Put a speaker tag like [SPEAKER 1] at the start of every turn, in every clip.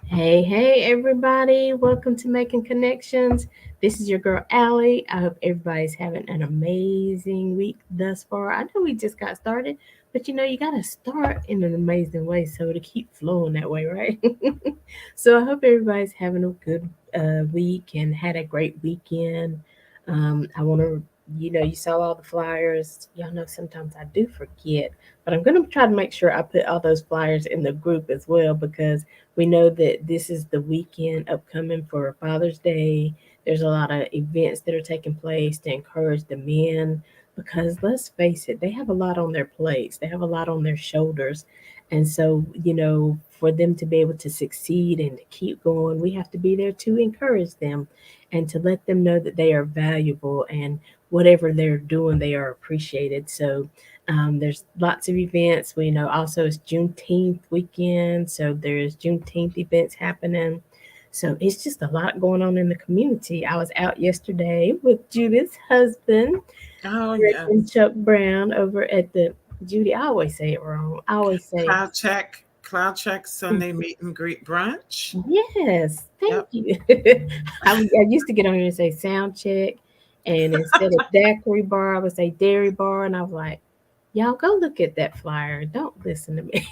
[SPEAKER 1] Hey, everybody. Welcome to Making Connections. This is your girl, Allie. I hope everybody's having an amazing week thus far. I know we just got started, but you got to start in an amazing way so to keep flowing that way, right? So I hope everybody's having a good week and had a great weekend. I want to, you saw all the flyers. Y'all know sometimes I do forget, but I'm going to try to make sure I put all those flyers in the group as well because we know that this is the weekend upcoming for Father's Day. There's a lot of events that are taking place to encourage the men because let's face it, they have a lot on their plates, they have a lot on their shoulders. And so, for them to be able to succeed and to keep going, we have to be there to encourage them and to let them know that they are valuable and whatever they're doing, they are appreciated. So, there's lots of events. We know also it's Juneteenth weekend, so there's Juneteenth events happening. So it's just a lot going on in the community. I was out yesterday with Judith's husband,
[SPEAKER 2] Oh,
[SPEAKER 1] Rick and
[SPEAKER 2] yes.
[SPEAKER 1] Chuck Brown, over at the Judy. I always say it wrong. I always say
[SPEAKER 2] Cloud check Sunday meet and greet brunch.
[SPEAKER 1] yes. Thank
[SPEAKER 2] Yep.
[SPEAKER 1] you. I used to get on here and say sound check, and instead of daiquiri bar, I would say dairy bar, and I was like, y'all go look at that flyer. Don't listen to me.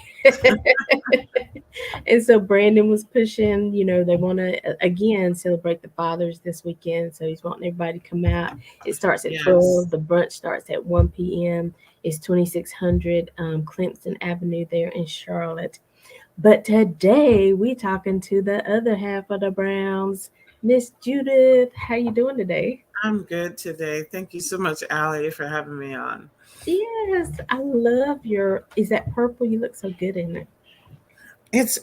[SPEAKER 1] And so Brandon was pushing, they want to again celebrate the fathers this weekend. So he's wanting everybody to come out. It starts at
[SPEAKER 2] Yes.
[SPEAKER 1] 12. The brunch starts at 1 p.m. It's 2600 Clemson Avenue there in Charlotte. But today we talking to the other half of the Browns, Miss Judith. How you doing today?
[SPEAKER 2] I'm good today. Thank you so much, Allie, for having me on.
[SPEAKER 1] Yes, I love your. Is that purple? You look so good in it.
[SPEAKER 2] It's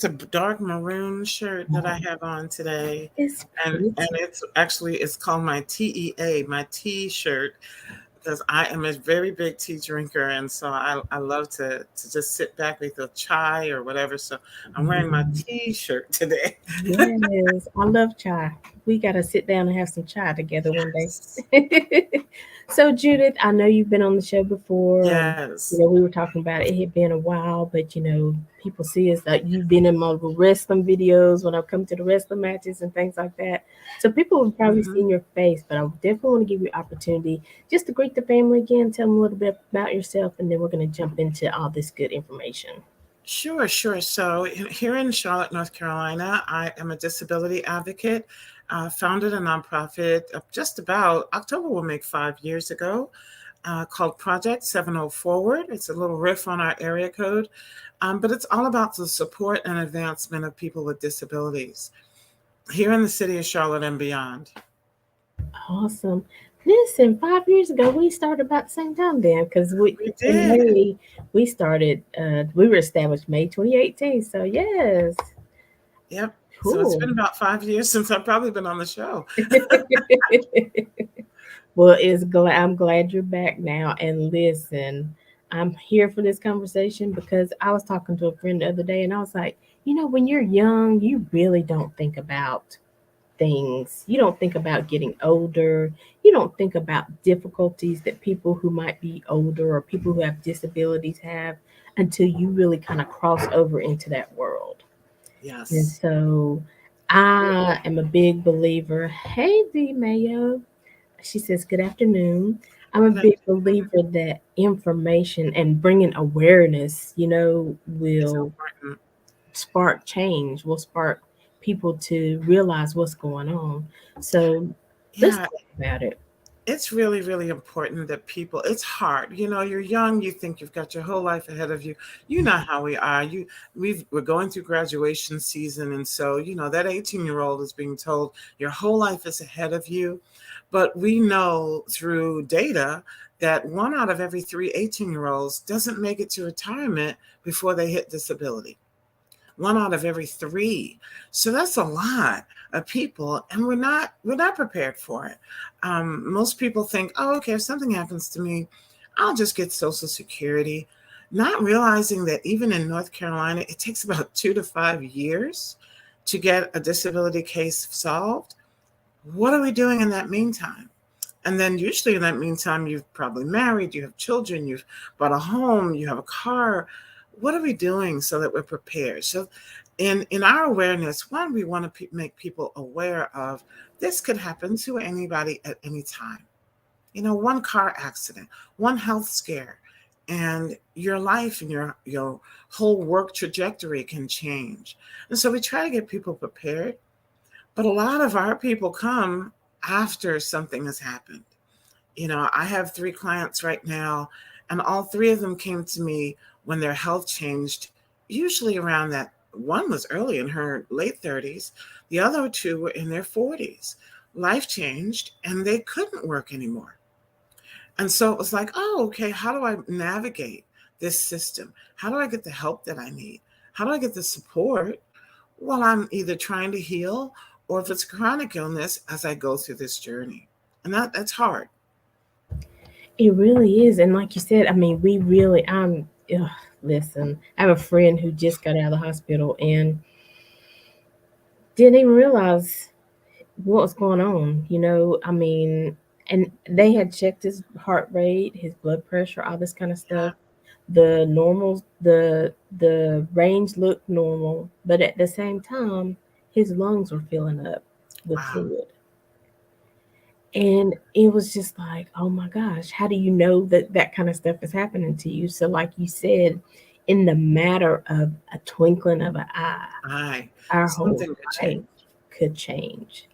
[SPEAKER 2] a dark maroon shirt that I have on today.
[SPEAKER 1] It's
[SPEAKER 2] And
[SPEAKER 1] pretty.
[SPEAKER 2] it's called my TEA, my tea shirt, because I am a very big tea drinker, and so I love to just sit back with a chai or whatever. So I'm wearing my tea shirt today.
[SPEAKER 1] Yes, I love chai. We got to sit down and have some chai together one day.
[SPEAKER 2] Yes.
[SPEAKER 1] So, Judith, I know you've been on the show before, and
[SPEAKER 2] Yes.
[SPEAKER 1] we were talking about it. It had been a while, but people see us that you've been in my wrestling videos when I come to the wrestling matches and things like that. So, people have probably
[SPEAKER 2] Hmm.
[SPEAKER 1] seen your face, but I definitely want to give you opportunity just to greet the family again, tell them a little bit about yourself, and then we're going to jump into all this good information.
[SPEAKER 2] Sure, sure. So here in Charlotte, North Carolina, I am a disability advocate. Founded a nonprofit just about October will make 5 years ago, called Project 70 Forward. It's a little riff on our area code, but it's all about the support and advancement of people with disabilities here in the city of Charlotte and beyond.
[SPEAKER 1] Awesome. Listen, 5 years ago we started about the same time then, because we
[SPEAKER 2] We
[SPEAKER 1] in
[SPEAKER 2] did.
[SPEAKER 1] May we started. We were established May 2018. So yes,
[SPEAKER 2] Yep. So it's
[SPEAKER 1] cool.
[SPEAKER 2] been about 5 years since I've probably been on the show.
[SPEAKER 1] Well, I'm glad you're back now. And listen, I'm here for this conversation because I was talking to a friend the other day, and I was like, when you're young, you really don't think about things. You don't think about getting older. You don't think about difficulties that people who might be older or people who have disabilities have until you really kind of cross over into that world. And
[SPEAKER 2] Yes.
[SPEAKER 1] so I am a big believer. Hey, V Mayo. She says, good afternoon. I'm a
[SPEAKER 2] Good
[SPEAKER 1] big
[SPEAKER 2] afternoon.
[SPEAKER 1] believer that information and bringing awareness,
[SPEAKER 2] It's
[SPEAKER 1] will
[SPEAKER 2] important.
[SPEAKER 1] spark change, will spark people to realize what's going on. So let's
[SPEAKER 2] Yeah,
[SPEAKER 1] talk about it.
[SPEAKER 2] it's really, really important that people, it's hard. You're young, you think you've got your whole life ahead of you. You know how we are. We're going through graduation season, and so, that 18-year-old is being told your whole life is ahead of you. But we know through data that one out of every three 18-year-olds doesn't make it to retirement before they hit disability. One out of every three. So that's a lot of people, and we're not prepared for it. Most people think, oh, okay, if something happens to me, I'll just get Social Security, not realizing that even in North Carolina, it takes about 2 to 5 years to get a disability case solved. What are we doing in that meantime? And then usually in that meantime, you've probably married, you have children, you've bought a home, you have a car. What are we doing so that we're prepared? So in our awareness, one, we want to make people aware of this could happen to anybody at any time. One car accident, one health scare, and your life and your whole work trajectory can change. And so we try to get people prepared, but a lot of our people come after something has happened. I have 3 clients right now, and all 3 of them came to me when their health changed, usually around that. One was early in her late 30s, the other 2 were in their 40s. Life changed, and they couldn't work anymore. And so it was like, oh, okay, how do I navigate this system? How do I get the help that I need? How do I get the support while I'm either trying to heal, or if it's chronic illness, as I go through this journey? And that's hard.
[SPEAKER 1] It really is. And like you said, I mean, ugh, listen, I have a friend who just got out of the hospital and didn't even realize what was going on. I mean, and they had checked his heart rate, his blood pressure, all this kind of stuff. The normals, the range looked normal, but at the same time, his lungs were filling up with
[SPEAKER 2] Wow.
[SPEAKER 1] fluid. And it was just like, oh my gosh, how do you know that that kind of stuff is happening to you? So, like you said, in the matter of a twinkling of an eye,
[SPEAKER 2] Aye.
[SPEAKER 1] our whole
[SPEAKER 2] Something could change.
[SPEAKER 1] life could change.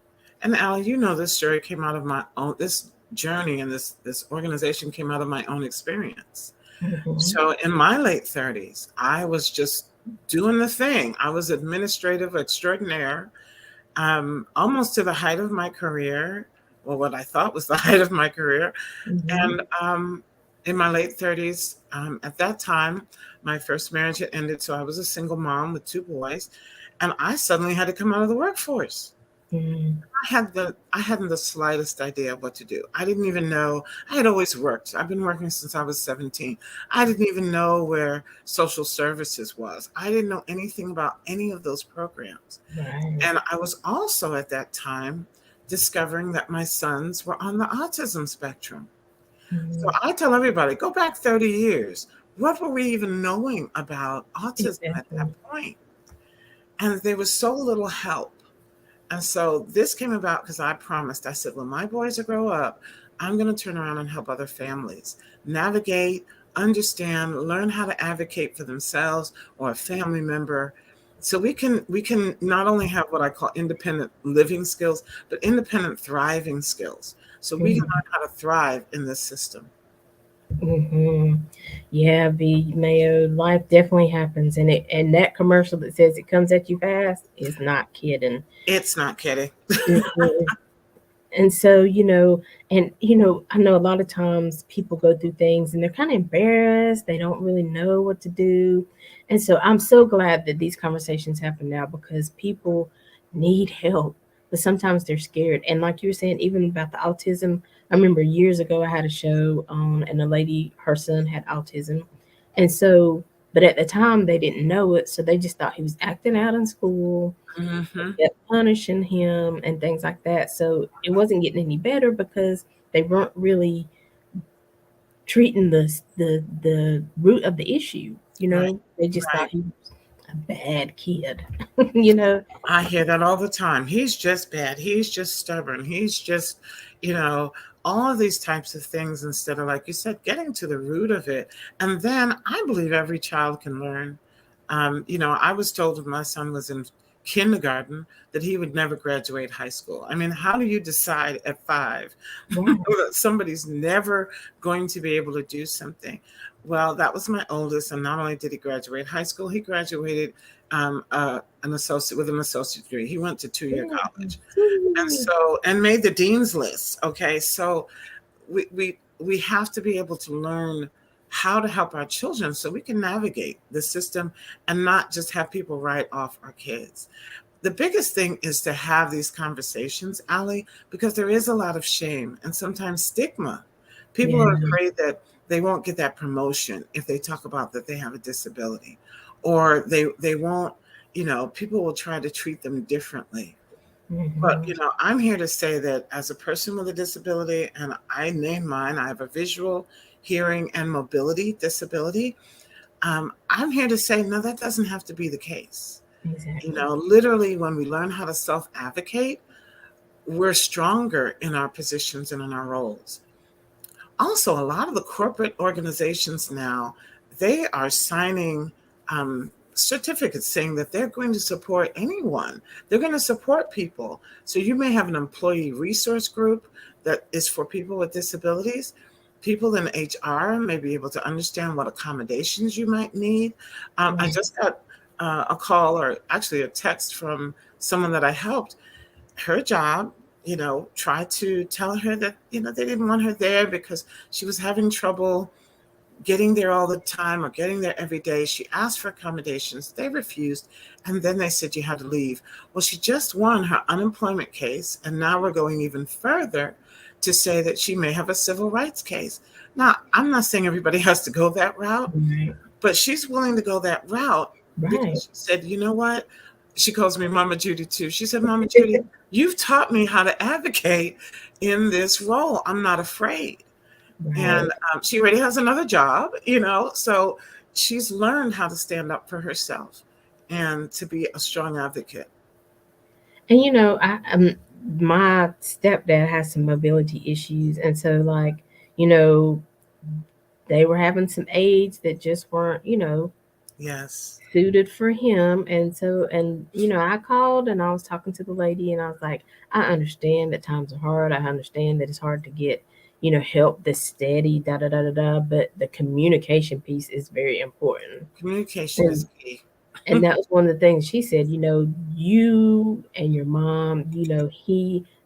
[SPEAKER 2] And Al, this story came out of my own, this journey and this organization came out of my own experience.
[SPEAKER 1] Hmm.
[SPEAKER 2] So in my late 30s, I was just doing the thing. I was administrative extraordinaire, almost to the height of my career, or what I thought was the height of my career.
[SPEAKER 1] Hmm.
[SPEAKER 2] And in my late 30s, at that time, my first marriage had ended. So I was a single mom with 2 boys. And I suddenly had to come out of the workforce.
[SPEAKER 1] Hmm.
[SPEAKER 2] I hadn't the slightest idea of what to do. I didn't even know. I had always worked. I've been working since I was 17. I didn't even know where social services was. I didn't know anything about any of those programs.
[SPEAKER 1] Right.
[SPEAKER 2] And I was also at that time discovering that my sons were on the autism spectrum. So
[SPEAKER 1] Hmm.
[SPEAKER 2] I tell everybody, go back 30 years. What were we even knowing about autism at that
[SPEAKER 1] Exactly.
[SPEAKER 2] point? And there was so little help. And so this came about because I promised, I said, when my boys grow up, I'm going to turn around and help other families navigate, understand, learn how to advocate for themselves or a family member. So we can not only have what I call independent living skills, but independent thriving skills. So we can learn how to thrive in this system.
[SPEAKER 1] Hmm. Yeah, V Mayo, life definitely happens, and that commercial that says it comes at you fast is not kidding.
[SPEAKER 2] It's not kidding.
[SPEAKER 1] Mm-mm. And so, I know a lot of times people go through things and they're kind of embarrassed. They don't really know what to do. And so I'm so glad that these conversations happen now because people need help, but sometimes they're scared. And like you were saying, even about the autism, I remember years ago I had a show on and a lady, her son had autism. And so, but at the time they didn't know it. So they just thought he was acting out in school,
[SPEAKER 2] Hmm.
[SPEAKER 1] kept punishing him and things like that. So it wasn't getting any better because they weren't really treating the root of the issue.
[SPEAKER 2] Right,
[SPEAKER 1] They just thought
[SPEAKER 2] right.
[SPEAKER 1] he was a bad kid. you know.
[SPEAKER 2] I hear that all the time. He's just bad. He's just stubborn. He's just, you know, all of these types of things instead of, like you said, getting to the root of it. And then I believe every child can learn. I was told when my son was in kindergarten that he would never graduate high school. I mean, how do you decide at 5
[SPEAKER 1] Right.
[SPEAKER 2] that somebody's never going to be able to do something? Well, that was my oldest, and not only did he graduate high school, he graduated an associate with an associate degree. He went to 2-year college, and
[SPEAKER 1] Ooh.
[SPEAKER 2] so made the dean's list. Okay, so we have to be able to learn how to help our children so we can navigate the system and not just have people write off our kids. The biggest thing is to have these conversations, Aly, because there is a lot of shame and sometimes stigma. People are
[SPEAKER 1] Yeah.
[SPEAKER 2] afraid that they won't get that promotion if they talk about that they have a disability, or they won't. People will try to treat them differently. But
[SPEAKER 1] Hmm.
[SPEAKER 2] I'm here to say that as a person with a disability, and I name mine, I have a visual, hearing, and mobility disability. I'm here to say no, that doesn't have to be the case.
[SPEAKER 1] Exactly.
[SPEAKER 2] Literally, when we learn how to self advocate, we're stronger in our positions and in our roles. Also, a lot of the corporate organizations now, they are signing certificates saying that they're going to support anyone. They're going to support people. So you may have an employee resource group that is for people with disabilities. People in HR may be able to understand what accommodations you might need. I
[SPEAKER 1] Right.
[SPEAKER 2] just got a call, or actually a text, from someone that I helped. Her job, tried to tell her that, they didn't want her there because she was having trouble getting there all the time or getting there every day. She asked for accommodations. They refused. And then they said, you had to leave. Well, she just won her unemployment case. And now we're going even further to say that she may have a civil rights case. Now, I'm not saying everybody has to go that route,
[SPEAKER 1] Right.
[SPEAKER 2] but she's willing to go that route
[SPEAKER 1] Right.
[SPEAKER 2] because she said, you know what? She calls me Mama Judy too. She said, Mama Judy, you've taught me how to advocate in this role. I'm not afraid. And
[SPEAKER 1] Right.
[SPEAKER 2] she already has another job, so she's learned how to stand up for herself and to be a strong advocate.
[SPEAKER 1] And my stepdad has some mobility issues, and so like, you know, they were having some aids that just weren't,
[SPEAKER 2] Yes,
[SPEAKER 1] suited for him. And so, and I called and I was talking to the lady and I was like, I understand that times are hard. I understand that it's hard to get, help that's steady, da da da da da. But the communication piece is very important.
[SPEAKER 2] communication
[SPEAKER 1] And
[SPEAKER 2] is key.
[SPEAKER 1] and that was one of the things she said, you and your mom,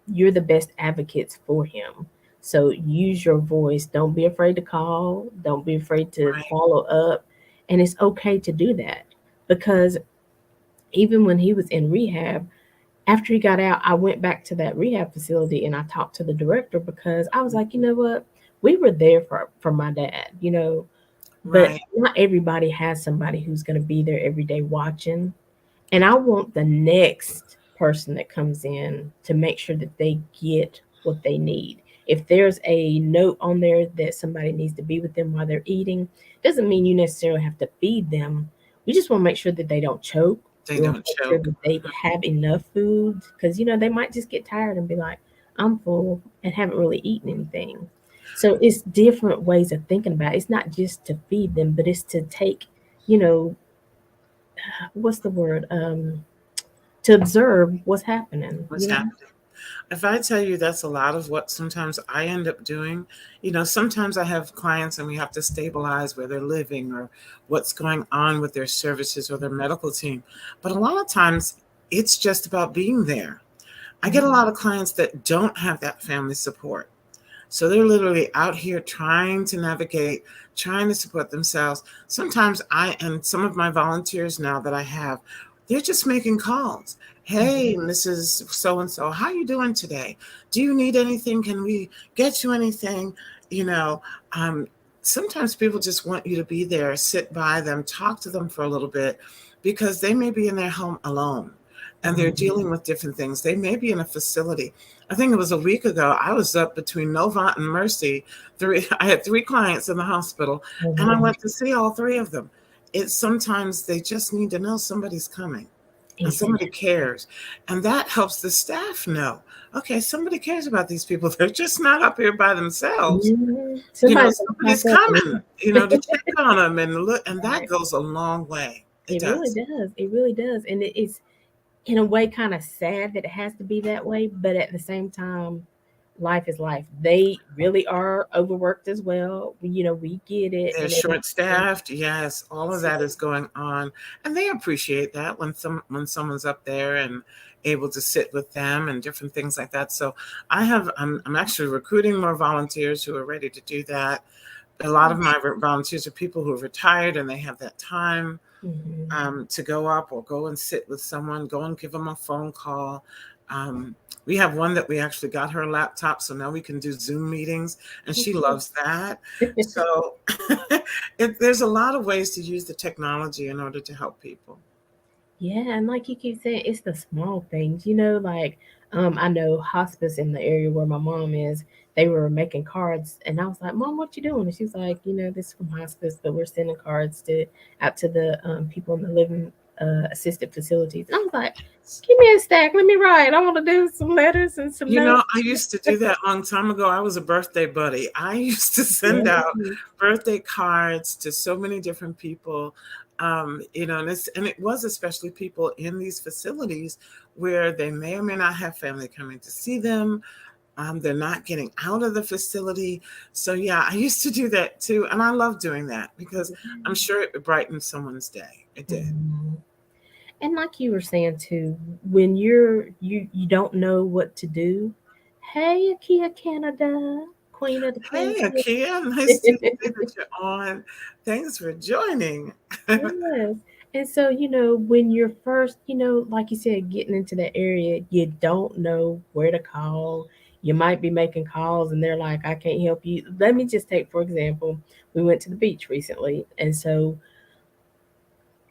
[SPEAKER 1] you're the best advocates for him. So use your voice. Don't be afraid to call. Don't be afraid to
[SPEAKER 2] Right,
[SPEAKER 1] follow up. And it's okay to do that because even when he was in rehab, after he got out, I went back to that rehab facility and I talked to the director because I was like, you know what? We were there for my dad, but
[SPEAKER 2] right.
[SPEAKER 1] not everybody has somebody who's going to be there every day watching. And I want the next person that comes in to make sure that they get what they need. If there's a note on there that somebody needs to be with them while they're eating, doesn't mean you necessarily have to feed them. We just want to make sure that they don't choke.
[SPEAKER 2] They
[SPEAKER 1] We want
[SPEAKER 2] don't
[SPEAKER 1] to make sure
[SPEAKER 2] choke.
[SPEAKER 1] that they have enough food because they might just get tired and be like, I'm full and haven't really eaten anything. So it's different ways of thinking about it. It's not just to feed them, but it's to take, you know, what's the word? To observe what's happening.
[SPEAKER 2] What's happening? If I tell you, that's a lot of what sometimes I end up doing. Sometimes I have clients and we have to stabilize where they're living or what's going on with their services or their medical team. But a lot of times it's just about being there. I get a lot of clients that don't have that family support. So they're literally out here trying to navigate, trying to support themselves. Sometimes I and some of my volunteers now that I have, they're just making calls. Hey, Mrs. So and so, how you doing today? Do you need anything? Can we get you anything? You know, um, Sometimes people just want you to be there, sit by them, talk to them for a little bit, because they may be in their home alone and they're dealing with different things. They may be in a facility. I think it was a week ago. I was up between Novant and Mercy. I had three clients in the hospital, and I
[SPEAKER 1] Mhm.
[SPEAKER 2] went to see all three of them. It's sometimes they just need to know somebody's coming and somebody
[SPEAKER 1] Exactly.
[SPEAKER 2] cares, and that helps the staff know. Okay, somebody cares about these people. They're just not up here by themselves.
[SPEAKER 1] Somebody's gonna
[SPEAKER 2] Somebody's
[SPEAKER 1] pop up and
[SPEAKER 2] coming. To check on them and look, and that
[SPEAKER 1] right.
[SPEAKER 2] goes a long way. It
[SPEAKER 1] It really
[SPEAKER 2] does.
[SPEAKER 1] does. It really does. And it's in a way kind of sad that it has to be that way, but at the same time, life is life. They really are overworked as well. We get it
[SPEAKER 2] They're
[SPEAKER 1] and everything.
[SPEAKER 2] short-staffed. Yes, all of
[SPEAKER 1] So,
[SPEAKER 2] that is going on, and they appreciate that when someone's up there and able to sit with them and different things like that. So I'm actually recruiting more volunteers who are ready to do that. A lot of my volunteers are people who are retired and they have that time
[SPEAKER 1] mhm.
[SPEAKER 2] to go up or go and sit with someone, go and give them a phone call. Um, we have one that we actually got her a laptop, so now we can do Zoom meetings, and she
[SPEAKER 1] Okay.
[SPEAKER 2] loves that. So there's a lot of ways to use the technology in order to help people.
[SPEAKER 1] Yeah, and like you keep saying, it's the small things, like I know hospice in the area where my mom is, they were making cards and I was like, Mom, what you doing? And she's like, this is from hospice, but we're sending cards to out to the people in the living assisted facilities. And I was like, give me a stack, let me write. I want to do some letters and some
[SPEAKER 2] You
[SPEAKER 1] notes.
[SPEAKER 2] know, I used to do that a long time ago. I was a birthday buddy. I used to send
[SPEAKER 1] Yes.
[SPEAKER 2] out birthday cards to so many different people. You know, and it was especially people in these facilities where they may or may not have family coming to see them. They're not getting out of the facility. So yeah, I used to do that too, and I love doing that because I'm sure it brightened someone's day. It did.
[SPEAKER 1] Mhm. And like you were saying too, when you don't know what to do, hey Akia Canada, Queen of the
[SPEAKER 2] Hey,
[SPEAKER 1] Kansas.
[SPEAKER 2] Akia, nice to see that you're on. Thanks for joining.
[SPEAKER 1] Yes. And so, when you're first, like you said, getting into that area, you don't know where to call. You might be making calls and they're like, I can't help you. Let me just take, for example, we went to the beach recently. And so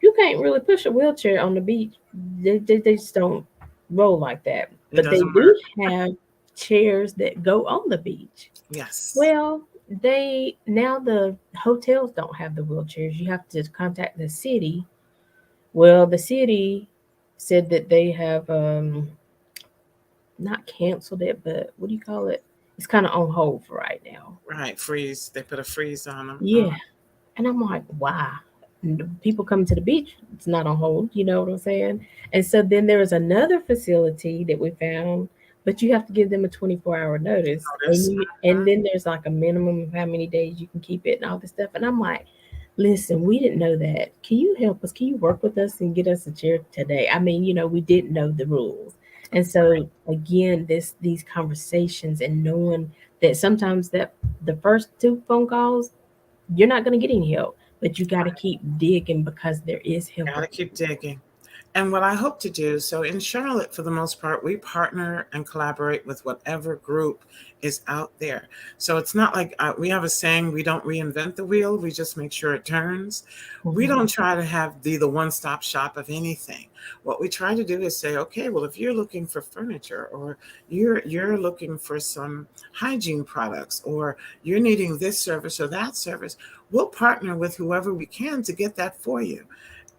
[SPEAKER 1] you can't really push a wheelchair on the beach. They just don't roll like that.
[SPEAKER 2] It
[SPEAKER 1] But they
[SPEAKER 2] doesn't
[SPEAKER 1] do
[SPEAKER 2] work.
[SPEAKER 1] have chairs that go on the beach.
[SPEAKER 2] Yes.
[SPEAKER 1] Well, they now the hotels don't have the wheelchairs. You have to contact the city. Well, the city said that they have not canceled it, but what do you call it? It's kind of on hold for right now.
[SPEAKER 2] Right. Freeze. They put a freeze on them.
[SPEAKER 1] Yeah, and I'm like, wow. People coming to the beach, it's not on hold. You know what I'm saying? And so then there was another facility that we found, but you have to give them a 24-hour notice,
[SPEAKER 2] Notice.
[SPEAKER 1] and then there's like a minimum of how many days you can keep it and all this stuff. And I'm like, listen, we didn't know that. Can you help us? Can you work with us and get us a chair today? I mean, we didn't know the rules. And so again, these conversations and knowing that sometimes that the first two phone calls, you're not going to get any help, but you got to keep digging because there is help.
[SPEAKER 2] Gotta keep digging. And what I hope to do, so in Charlotte, for the most part, we partner and collaborate with whatever group is out there. So it's not like we have a saying, we don't reinvent the wheel, we just make sure it turns. We
[SPEAKER 1] Mhm.
[SPEAKER 2] don't try to have the one-stop shop of anything. What we try to do is say, okay, well, if you're looking for furniture or you're looking for some hygiene products or you're needing this service or that service, we'll partner with whoever we can to get that for you.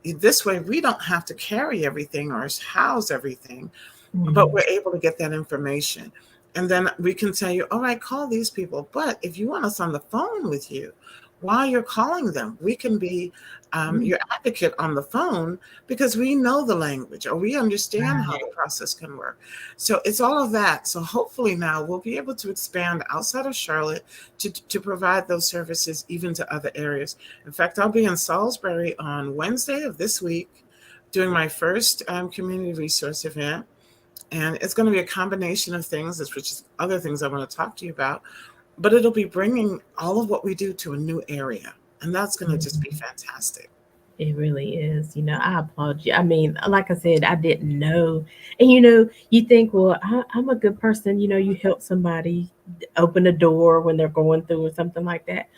[SPEAKER 2] This way we don't have to carry everything or house everything, but
[SPEAKER 1] Mhm.
[SPEAKER 2] we're able to get that information, and then we can tell you, all right, call these people. But if you want us on the phone with you while you're calling them, we can be
[SPEAKER 1] Mhm.
[SPEAKER 2] your advocate on the phone because we know the language or we understand how the
[SPEAKER 1] Right.
[SPEAKER 2] process can work. So it's all of that. So hopefully now we'll be able to expand outside of Charlotte to provide those services even to other areas. In fact, I'll be in Salisbury on Wednesday of this week doing my first community resource event. And it's going to be a combination of things, which is other things I want to talk to you about, but it'll be bringing all of what we do to a new area. And that's going to just be
[SPEAKER 1] Mhm.
[SPEAKER 2] fantastic.
[SPEAKER 1] It really is. I applaud you. I mean, like I said, I didn't know. And you think, well, I'm a good person. You help somebody open a door when they're going through or something like that.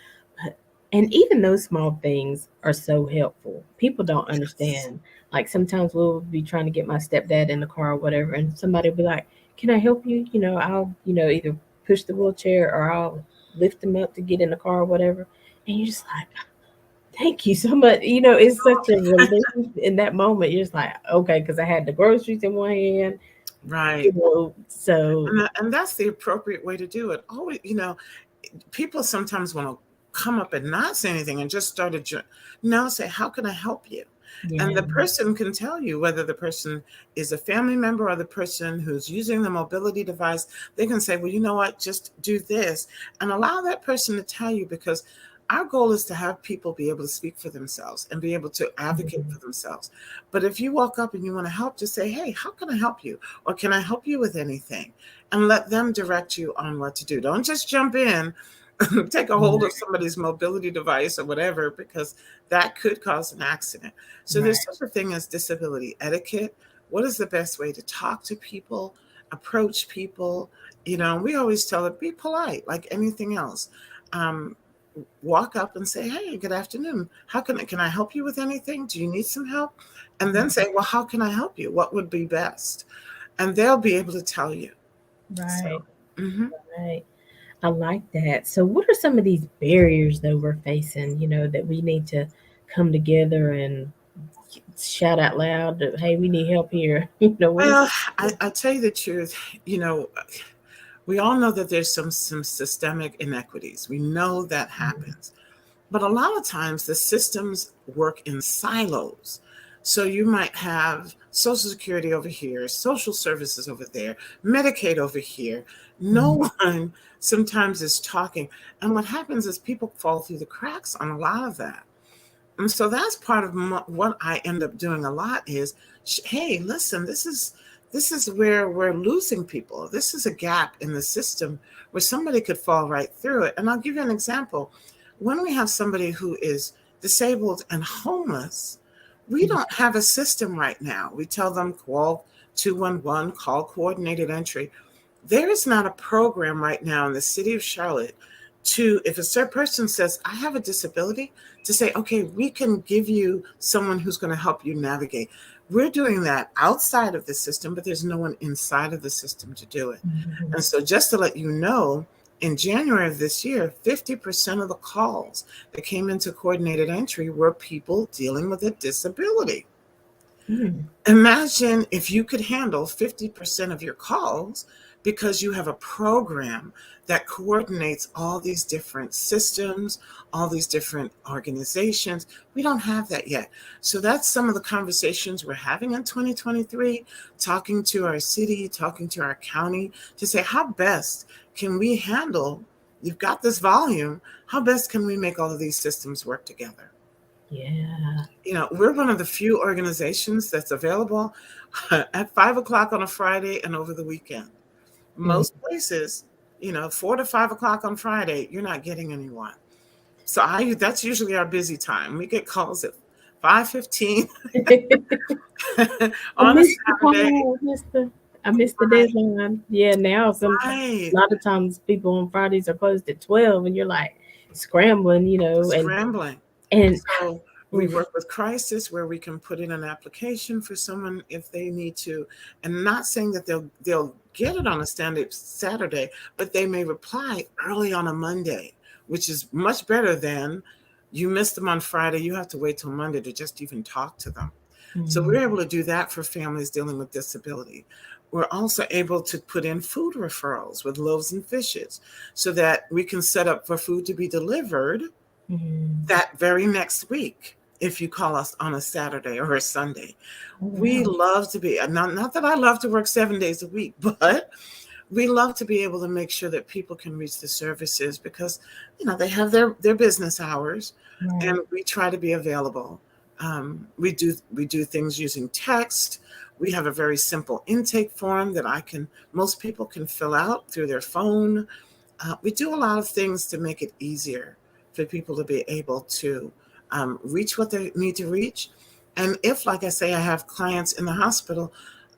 [SPEAKER 1] But, and even those small things are so helpful. People don't
[SPEAKER 2] Yes.
[SPEAKER 1] understand. Like sometimes we'll be trying to get my stepdad in the car or whatever, and somebody will be like, can I help you? I'll, either push the wheelchair or I'll lift them up to get in the car or whatever. And you're just like, thank you so much. It's such a relief in that moment. You're just like, okay, because I had the groceries in one hand,
[SPEAKER 2] Right.
[SPEAKER 1] so
[SPEAKER 2] And that's the appropriate way to do it. Always, people sometimes want to come up and not say anything and just start a no, say, how can I help you? And
[SPEAKER 1] yeah,
[SPEAKER 2] the person can tell you whether the person is a family member or the person who's using the mobility device. They can say, well, you know what, just do this and allow that person to tell you, because our goal is to have people be able to speak for themselves and be able to advocate
[SPEAKER 1] mhm,
[SPEAKER 2] for themselves. But if you walk up and you want to help, just say, hey, how can I help you? Or can I help you with anything? And let them direct you on what to do. Don't just jump in, take a hold of
[SPEAKER 1] right,
[SPEAKER 2] somebody's mobility device or whatever, because that could cause an accident. So there's
[SPEAKER 1] right,
[SPEAKER 2] such a thing as disability etiquette. What is the best way to talk to people, approach people? We always tell them, be polite, like anything else. Um, Walk up and say, hey, good afternoon. Can I help you with anything? Do you need some help? And then say, well, how can I help you? What would be best? And they'll be able to tell you. So,
[SPEAKER 1] right,
[SPEAKER 2] mhm.
[SPEAKER 1] right. I like that. So, what are some of these barriers that we're facing? That we need to come together and shout out loud that, hey, we need help here. You know, what is
[SPEAKER 2] Well,
[SPEAKER 1] it?
[SPEAKER 2] I tell you the truth, you know, we all know that there's some systemic inequities. We know that happens. But a lot of times the systems work in silos. So you might have Social Security over here, social services over there, Medicaid over here.
[SPEAKER 1] Mhm.
[SPEAKER 2] No one sometimes is talking. And what happens is people fall through the cracks on a lot of that. And so that's part of what I end up doing a lot is, hey, listen, this is where we're losing people. This is a gap in the system where somebody could fall right through it. And I'll give you an example. When we have somebody who is disabled and homeless, we don't have a system right now. We tell them call 211, call coordinated entry. There is not a program right now in the city of Charlotte to, if a certain person says, I have a disability, to say, okay, we can give you someone who's going to help you navigate. We're doing that outside of the system, but there's no one inside of the system to do it.
[SPEAKER 1] Mhm.
[SPEAKER 2] And so, just to let you know, in January of this year, 50% of the calls that came into coordinated entry were people dealing with a disability.
[SPEAKER 1] Mhm.
[SPEAKER 2] Imagine if you could handle 50% of your calls because you have a program that coordinates all these different systems, all these different organizations. We don't have that yet. So that's some of the conversations we're having in 2023, talking to our city, talking to our county to say, how best can we handle? You've got this volume. How best can we make all of these systems work together?
[SPEAKER 1] Yeah.
[SPEAKER 2] We're one of the few organizations that's available at 5 o'clock on a Friday and over the weekend.
[SPEAKER 1] Mm.
[SPEAKER 2] Most places, 4 to 5 o'clock on Friday, you're not getting anyone. So that's usually our busy time. We get calls at 5:15
[SPEAKER 1] I
[SPEAKER 2] on a
[SPEAKER 1] missed the
[SPEAKER 2] Saturday.
[SPEAKER 1] call. I missed the
[SPEAKER 2] Right,
[SPEAKER 1] deadline. Yeah, now
[SPEAKER 2] right.
[SPEAKER 1] a lot of times people on Fridays are closed at 12, and you're like scrambling,
[SPEAKER 2] Scrambling.
[SPEAKER 1] and
[SPEAKER 2] So we
[SPEAKER 1] oof.
[SPEAKER 2] work with crisis where we can put in an application for someone if they need to, and not saying that they'll get it on a standard Saturday, but they may reply early on a Monday, which is much better than you missed them on Friday. You have to wait till Monday to just even talk to them. So
[SPEAKER 1] Mm.
[SPEAKER 2] we're able to do that for families dealing with disability. We're also able to put in food referrals with loaves and fishes so that we can set up for food to be delivered
[SPEAKER 1] Mm.
[SPEAKER 2] that very next week if you call us on a Saturday or a Sunday.
[SPEAKER 1] Oh
[SPEAKER 2] We
[SPEAKER 1] wow.
[SPEAKER 2] love to be, not that I love to work 7 days a week, but we love to be able to make sure that people can reach the services because, they have their business hours
[SPEAKER 1] Right.
[SPEAKER 2] and we try to be available. We do things using text. We have a very simple intake form that most people can fill out through their phone. We do a lot of things to make it easier for people to be able to reach what they need to reach. And if, like I say, I have clients in the hospital,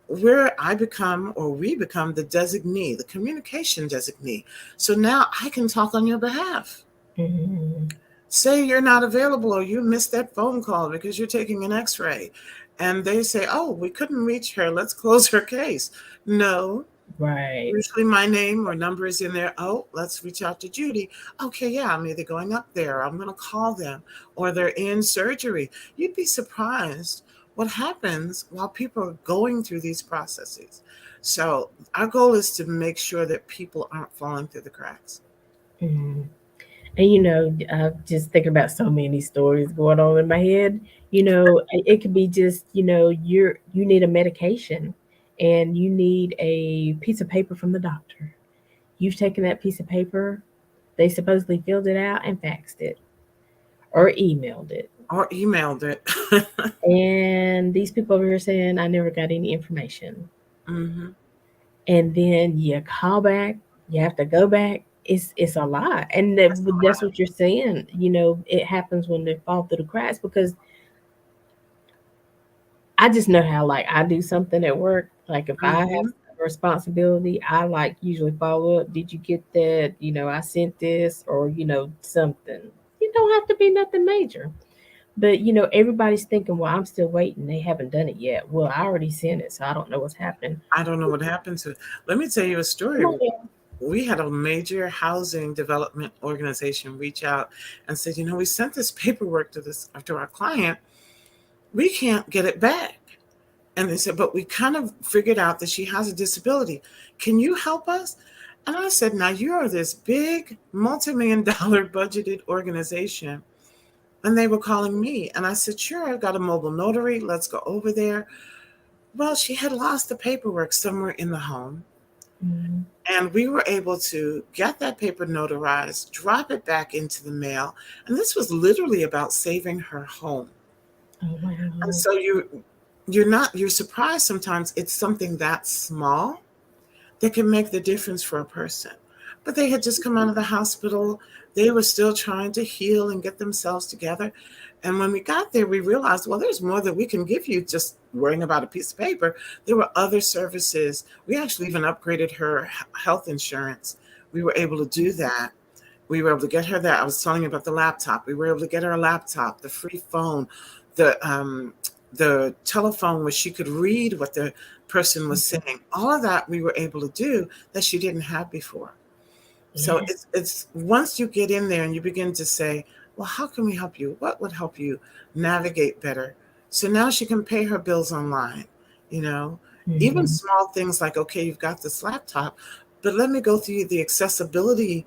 [SPEAKER 2] where we become the designee, the communication designee. So now I can talk on your behalf.
[SPEAKER 1] Mm.
[SPEAKER 2] Say you're not available or you missed that phone call because you're taking an x ray. And they say, oh, we couldn't reach her. Let's close her case. No,
[SPEAKER 1] Right.
[SPEAKER 2] usually my name or number is in there. Oh, let's reach out to Judy. Okay, yeah, I'm either going up there, I'm going to call them, or they're in surgery. You'd be surprised what happens while people are going through these processes. So, our goal is to make sure that people aren't falling through the cracks.
[SPEAKER 1] Mm. And just thinking about so many stories going on in my head. It could be just you need a medication, and you need a piece of paper from the doctor. You've taken that piece of paper, they supposedly filled it out and faxed it or emailed it,
[SPEAKER 2] Or emailed it.
[SPEAKER 1] and these people over here saying I never got any information.
[SPEAKER 2] Hmm.
[SPEAKER 1] And then you call back, you have to go back. It's a lot, and that's what you're saying. It happens when they fall through the cracks because I just know how, like, I do something at work. Like if I have
[SPEAKER 2] Hmm.
[SPEAKER 1] a responsibility, I like usually follow up. Did you get that? I sent this, or something. It don't have to be nothing major. But everybody's thinking, well, I'm still waiting. They haven't done it yet. Well, I already sent it, so I don't know what's happening.
[SPEAKER 2] I don't know what happened to it. Let me tell you a
[SPEAKER 1] Come
[SPEAKER 2] story.
[SPEAKER 1] on, yeah.
[SPEAKER 2] We had a major housing development organization reach out and said, we sent this paperwork to our client, we can't get it back. And they said, but we kind of figured out that she has a disability. Can you help us? And I said, now you are this big multi-million dollar budgeted organization. And they were calling me. And I said, sure, I've got a mobile notary. Let's go over there. Well, she had lost the paperwork somewhere in the home.
[SPEAKER 1] Mm-hmm.
[SPEAKER 2] And we were able to get that paper notarized, drop it back into the mail. And this was literally about saving her home.
[SPEAKER 1] Oh
[SPEAKER 2] And
[SPEAKER 1] wow.
[SPEAKER 2] so you're surprised sometimes it's something that small that can make the difference for a person. But they had just come out of the hospital. They were still trying to heal and get themselves together. And when we got there, we realized, well, there's more that we can give you just worrying about a piece of paper. There were other services. We actually even upgraded her health insurance. We were able to do that. We were able to get her that. I was telling you about the laptop. We were able to get her a laptop, the free phone, the telephone where she could read what the person was saying. All of that we were able to do that she didn't have before. So
[SPEAKER 1] Yeah.
[SPEAKER 2] it's once you get in there and you begin to say, well, how can we help you? What would help you navigate better? So now she can pay her bills online, you know, even
[SPEAKER 1] Mm-hmm.
[SPEAKER 2] small things like, okay, you've got this laptop, but let me go through the accessibility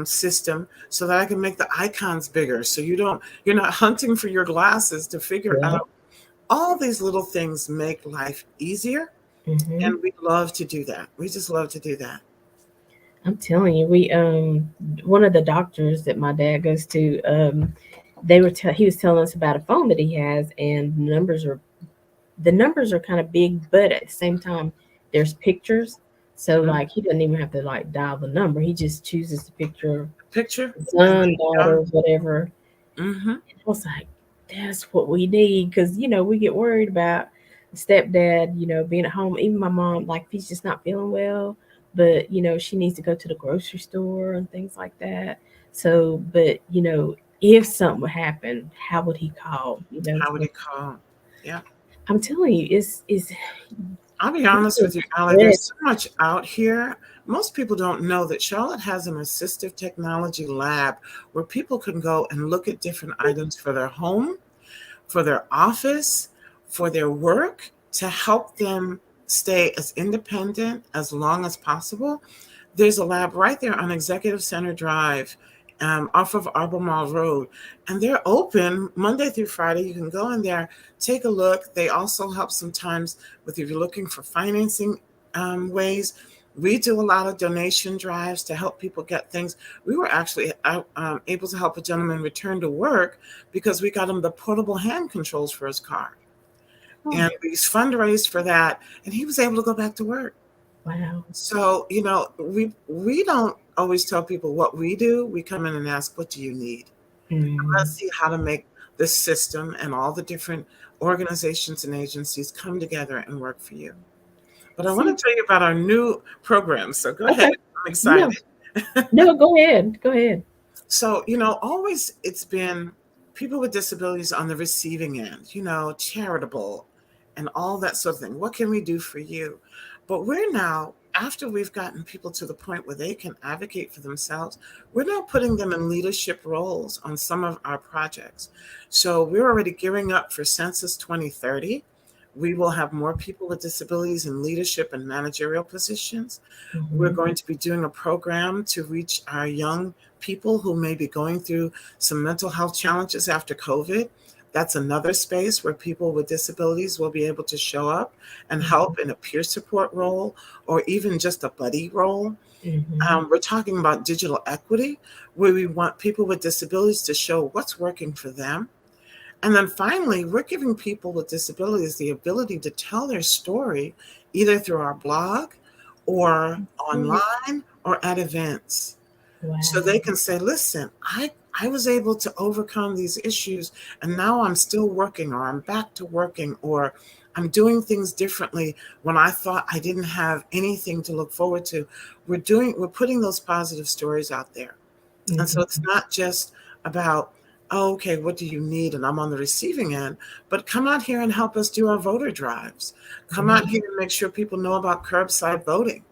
[SPEAKER 2] system so that I can make the icons bigger. So you're not hunting for your glasses to figure
[SPEAKER 1] Yeah.
[SPEAKER 2] out. All these little things make life easier.
[SPEAKER 1] Mm-hmm.
[SPEAKER 2] And we love to do that. We just love to do that.
[SPEAKER 1] I'm telling you, we one of the doctors that my dad goes to, he was telling us about a phone that he has, and the numbers are kind of big, but at the same time, there's pictures. So
[SPEAKER 2] Mhm.
[SPEAKER 1] like he doesn't even have to like dial the number. He just chooses the picture,
[SPEAKER 2] Picture and
[SPEAKER 1] son,
[SPEAKER 2] then done.
[SPEAKER 1] daughter, whatever.
[SPEAKER 2] Hmm.
[SPEAKER 1] I was like, that's what we need because we get worried about stepdad, being at home. Even my mom, like if he's just not feeling well, but she needs to go to the grocery store and things like that. So, but if something would happen, how would he call?
[SPEAKER 2] How would
[SPEAKER 1] So
[SPEAKER 2] he call? Yeah.
[SPEAKER 1] I'm telling you, it's
[SPEAKER 2] I'll be
[SPEAKER 1] we
[SPEAKER 2] honest
[SPEAKER 1] can
[SPEAKER 2] with you, Allie,
[SPEAKER 1] spread.
[SPEAKER 2] there's so much out here. Most people don't know that Charlotte has an assistive technology lab where people can go and look at different items for their home, for their office, for their work to help them stay as independent as long as possible. There's a lab right there on Executive Center Drive, off of Albemarle Road, and they're open Monday through Friday. You can go in there, take a look. They also help sometimes with if you're looking for financing ways. We do a lot of donation drives to help people get things. We were actually able to help a gentleman return to work because we got him the portable hand controls for his car.
[SPEAKER 1] Oh,
[SPEAKER 2] And we fundraised for that, and he was able to go back to work.
[SPEAKER 1] wow.
[SPEAKER 2] So, we don't always tell people what we do. We come in and ask, what do you need?
[SPEAKER 1] Mm.
[SPEAKER 2] Let's see how to make the system and all the different organizations and agencies come together and work for you. But I want
[SPEAKER 1] See,
[SPEAKER 2] to tell you about our new program. So go ahead.
[SPEAKER 1] okay,
[SPEAKER 2] I'm excited.
[SPEAKER 1] no, no, go ahead, go ahead.
[SPEAKER 2] So, always it's been people with disabilities on the receiving end, charitable and all that sort of thing. What can we do for you? But we're now, after we've gotten people to the point where they can advocate for themselves, we're now putting them in leadership roles on some of our projects. So we're already gearing up for Census 2030. We will have more people with disabilities in leadership and managerial positions. We're
[SPEAKER 1] Hmm.
[SPEAKER 2] going to be doing a program to reach our young people who may be going through some mental health challenges after COVID. That's another space where people with disabilities will be able to show up and help in a peer support role or even just a buddy role.
[SPEAKER 1] Hmm.
[SPEAKER 2] We're talking about digital equity, where we want people with disabilities to show what's working for them. And then finally, we're giving people with disabilities the ability to tell their story either through our blog or
[SPEAKER 1] Hmm.
[SPEAKER 2] online or at events. So
[SPEAKER 1] Wow.
[SPEAKER 2] they can say, listen, I was able to overcome these issues and now I'm still working or I'm back to working or I'm doing things differently when I thought I didn't have anything to look forward to. We're putting those positive stories out there. And so it's
[SPEAKER 1] Hmm.
[SPEAKER 2] not just about, oh, okay, what do you need? And I'm on the receiving end, but come out here and help us do our voter drives. Come out here and make sure people know about curbside voting.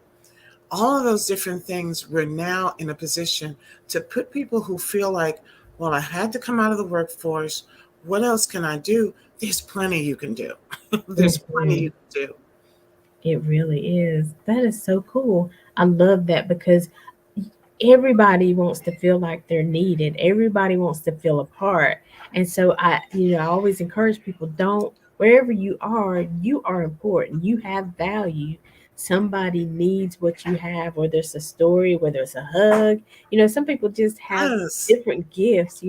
[SPEAKER 2] All of those different things, we're now in a position to put people who feel like, well, I had to come out of the workforce, what else can I do? There's plenty you can do. There's plenty
[SPEAKER 1] Mhm.
[SPEAKER 2] you can do.
[SPEAKER 1] It really is. That is so cool. I love that because everybody wants to feel like they're needed. Everybody wants to feel a part. And so I always encourage people, don't, wherever you are important. You have value. Somebody needs what you have, whether it's a story, whether it's a hug. Some people just have
[SPEAKER 2] Yes.
[SPEAKER 1] different gifts.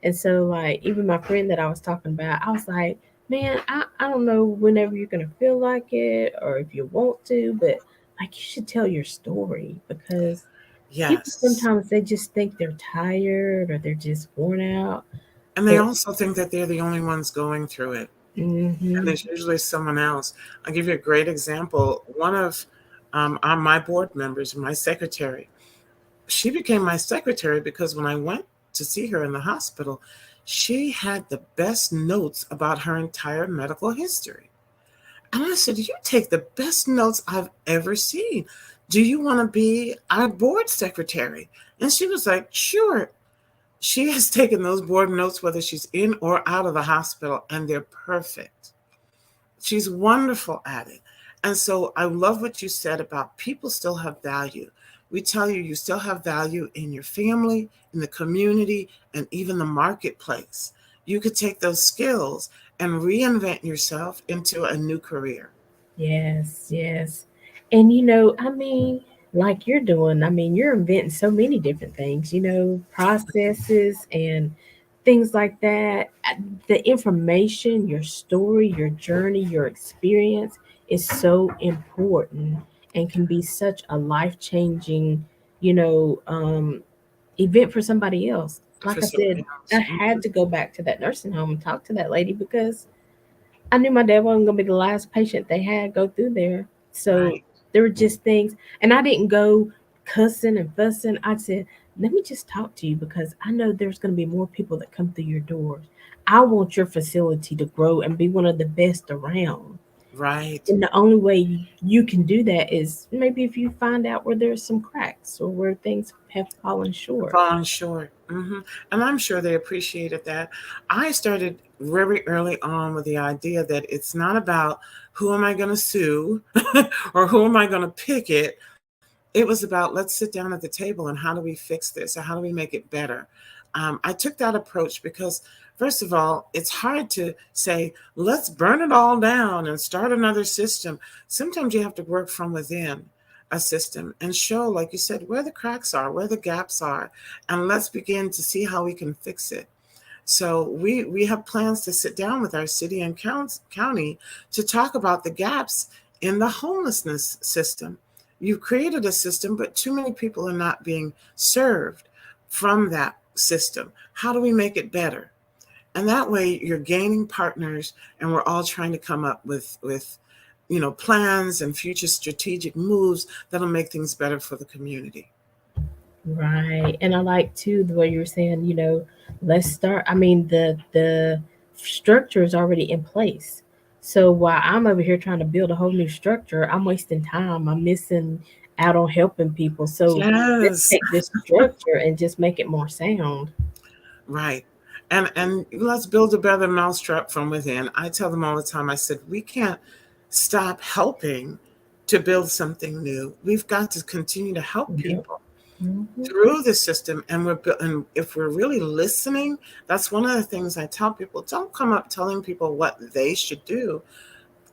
[SPEAKER 1] And so like even my friend that I was talking about, I was like, man, I don't know whenever you're gonna feel like it or if you want to, but like you should tell your story because people
[SPEAKER 2] Yes.
[SPEAKER 1] sometimes they just think they're tired or they're just worn out.
[SPEAKER 2] And they
[SPEAKER 1] But
[SPEAKER 2] also think that they're the only ones going through it. And
[SPEAKER 1] hmm
[SPEAKER 2] there's usually someone else. I'll give you a great example. One of on my board members, my secretary, she became my secretary because when I went to see her in the hospital, she had the best notes about her entire medical history. And I said, "You take the best notes I've ever seen. Do you want to be our board secretary?" And she was like, "Sure." She has taken those board notes, whether she's in or out of the hospital, and they're perfect. She's wonderful at it. And so I love what you said about people still have value. We tell you, you still have value in your family, in the community, and even the marketplace. You could take those skills and reinvent yourself into a new career.
[SPEAKER 1] yes, yes. And I mean, like you're doing, I mean, you're inventing so many different things, processes and things like that. The information, your story, your journey, your experience is so important and can be such a life-changing, you know, um, event for somebody else. Like
[SPEAKER 2] For
[SPEAKER 1] I said,
[SPEAKER 2] somebody
[SPEAKER 1] I
[SPEAKER 2] else.
[SPEAKER 1] had to go back to that nursing home and talk to that lady because I knew my dad wasn't gonna be the last patient they had go through there. So
[SPEAKER 2] Right.
[SPEAKER 1] there were just things, and I didn't go cussing and fussing. I said, "Let me just talk to you because I know there's gonna be more people that come through your doors. I want your facility to grow and be one of the best around."
[SPEAKER 2] Right.
[SPEAKER 1] And the only way you can do that is maybe if you find out where there's some cracks or where things have fallen short.
[SPEAKER 2] Falling short. And I'm sure they appreciated that. I started very early on with the idea that it's not about who am I going to sue or who am I going to picket. It was about let's sit down at the table and how do we fix this or how do we make it better. I took that approach because, first of all, it's hard to say, let's burn it all down and start another system. Sometimes you have to work from within a system and show, like you said, where the cracks are, where the gaps are, and let's begin to see how we can fix it. So we have plans to sit down with our city and county to talk about the gaps in the homelessness system. You've created a system, but too many people are not being served from that system. How do we make it better? And that way you're gaining partners and we're all trying to come up with plans and future strategic moves that'll make things better for the community.
[SPEAKER 1] Right. And I like too the way you were saying, let's start. I mean, the structure is already in place. So while I'm over here trying to build a whole new structure, I'm wasting time. I'm missing out on helping people. So let's
[SPEAKER 2] Yes.
[SPEAKER 1] take this structure and just make it more sound.
[SPEAKER 2] Right. And let's build a better mousetrap from within. I tell them all the time, I said, we can't stop helping to build something new. We've got to continue to help
[SPEAKER 1] Yep.
[SPEAKER 2] people
[SPEAKER 1] Hmm.
[SPEAKER 2] through the system. And if we're really listening, that's one of the things I tell people. Don't come up telling people what they should do.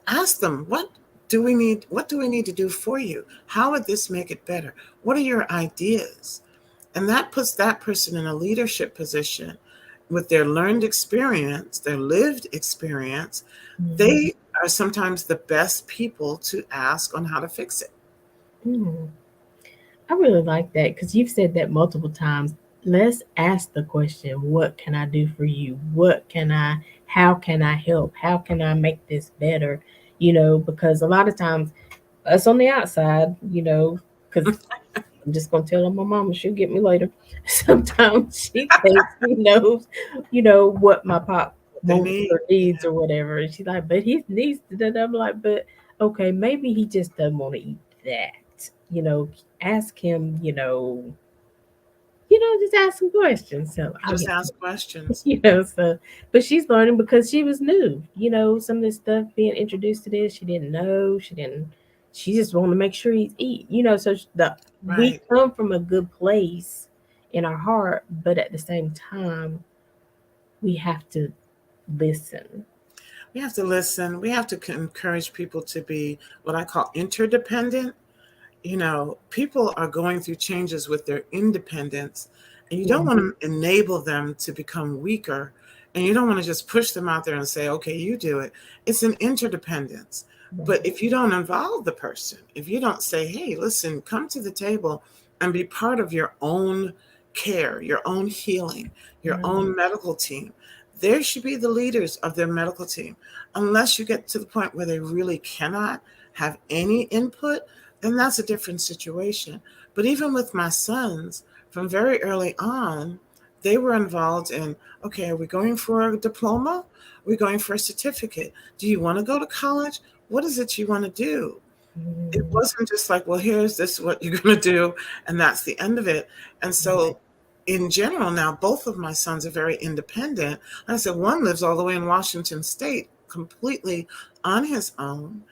[SPEAKER 2] Ask them, what do we need to do for you? How would this make it better? What are your ideas? And that puts that person in a leadership position with their learned experience, their lived experience.
[SPEAKER 1] Hmm.
[SPEAKER 2] They are sometimes the best people to ask on how to fix it.
[SPEAKER 1] Hmm. I really like that because you've said that multiple times. Let's ask the question, what can I do for you? How can I help? How can I make this better? Because a lot of times, us on the outside, because I'm just going to tell my mama, she'll get me later. Sometimes she thinks she knows, what my pop
[SPEAKER 2] What they
[SPEAKER 1] wants
[SPEAKER 2] need.
[SPEAKER 1] or needs or whatever. And she's like, but he needs to do that. I'm like, but okay, maybe he just doesn't want to eat that. Ask him, just ask some questions. So I
[SPEAKER 2] Just
[SPEAKER 1] get,
[SPEAKER 2] ask questions.
[SPEAKER 1] so, but she's learning because she was new. Some of this stuff being introduced to this, she didn't know. She just wanted to make sure he's eat. So we
[SPEAKER 2] Right.
[SPEAKER 1] come from a good place in our heart, but at the same time, we have to listen.
[SPEAKER 2] We have to listen. We have to encourage people to be what I call interdependent. People are going through changes with their independence, and you
[SPEAKER 1] Yeah,
[SPEAKER 2] don't want to enable them to become weaker, and you don't want to just push them out there and say, okay, you do it. It's an interdependence. But
[SPEAKER 1] right,
[SPEAKER 2] if you don't involve the person, if you don't say, hey, listen, come to the table and be part of your own care, your own healing, your
[SPEAKER 1] right,
[SPEAKER 2] own medical team, they should be the leaders of their medical team. Unless you get to the point where they really cannot have any input, then that's a different situation. But even with my sons, from very early on, they were involved in, okay, are we going for a diploma? Are we going for a certificate? Do you want to go to college? What is it you want to do? It
[SPEAKER 1] mm,
[SPEAKER 2] wasn't just like, well, here's this what you're going to do, and that's the end of it. And
[SPEAKER 1] right,
[SPEAKER 2] so, in general, now both of my sons are very independent. Like I said, one lives all the way in Washington State, completely on his own.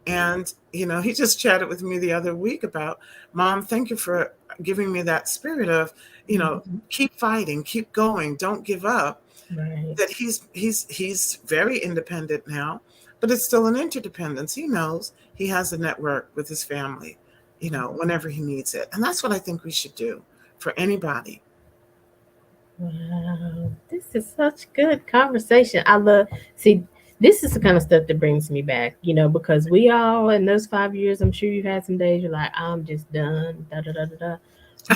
[SPEAKER 2] And, he just chatted with me the other week about, Mom, thank you for giving me that spirit of,
[SPEAKER 1] mhm,
[SPEAKER 2] keep fighting, keep going, don't give up.
[SPEAKER 1] right.
[SPEAKER 2] That he's very independent now, but it's still an interdependence. He knows he has a network with his family, whenever he needs it. And that's what I think we should do for anybody.
[SPEAKER 1] Wow, this is such good conversation. I love see this is the kind of stuff that brings me back, because we all in those 5 years, I'm sure you've had some days you're like, I'm just done, da da da da da.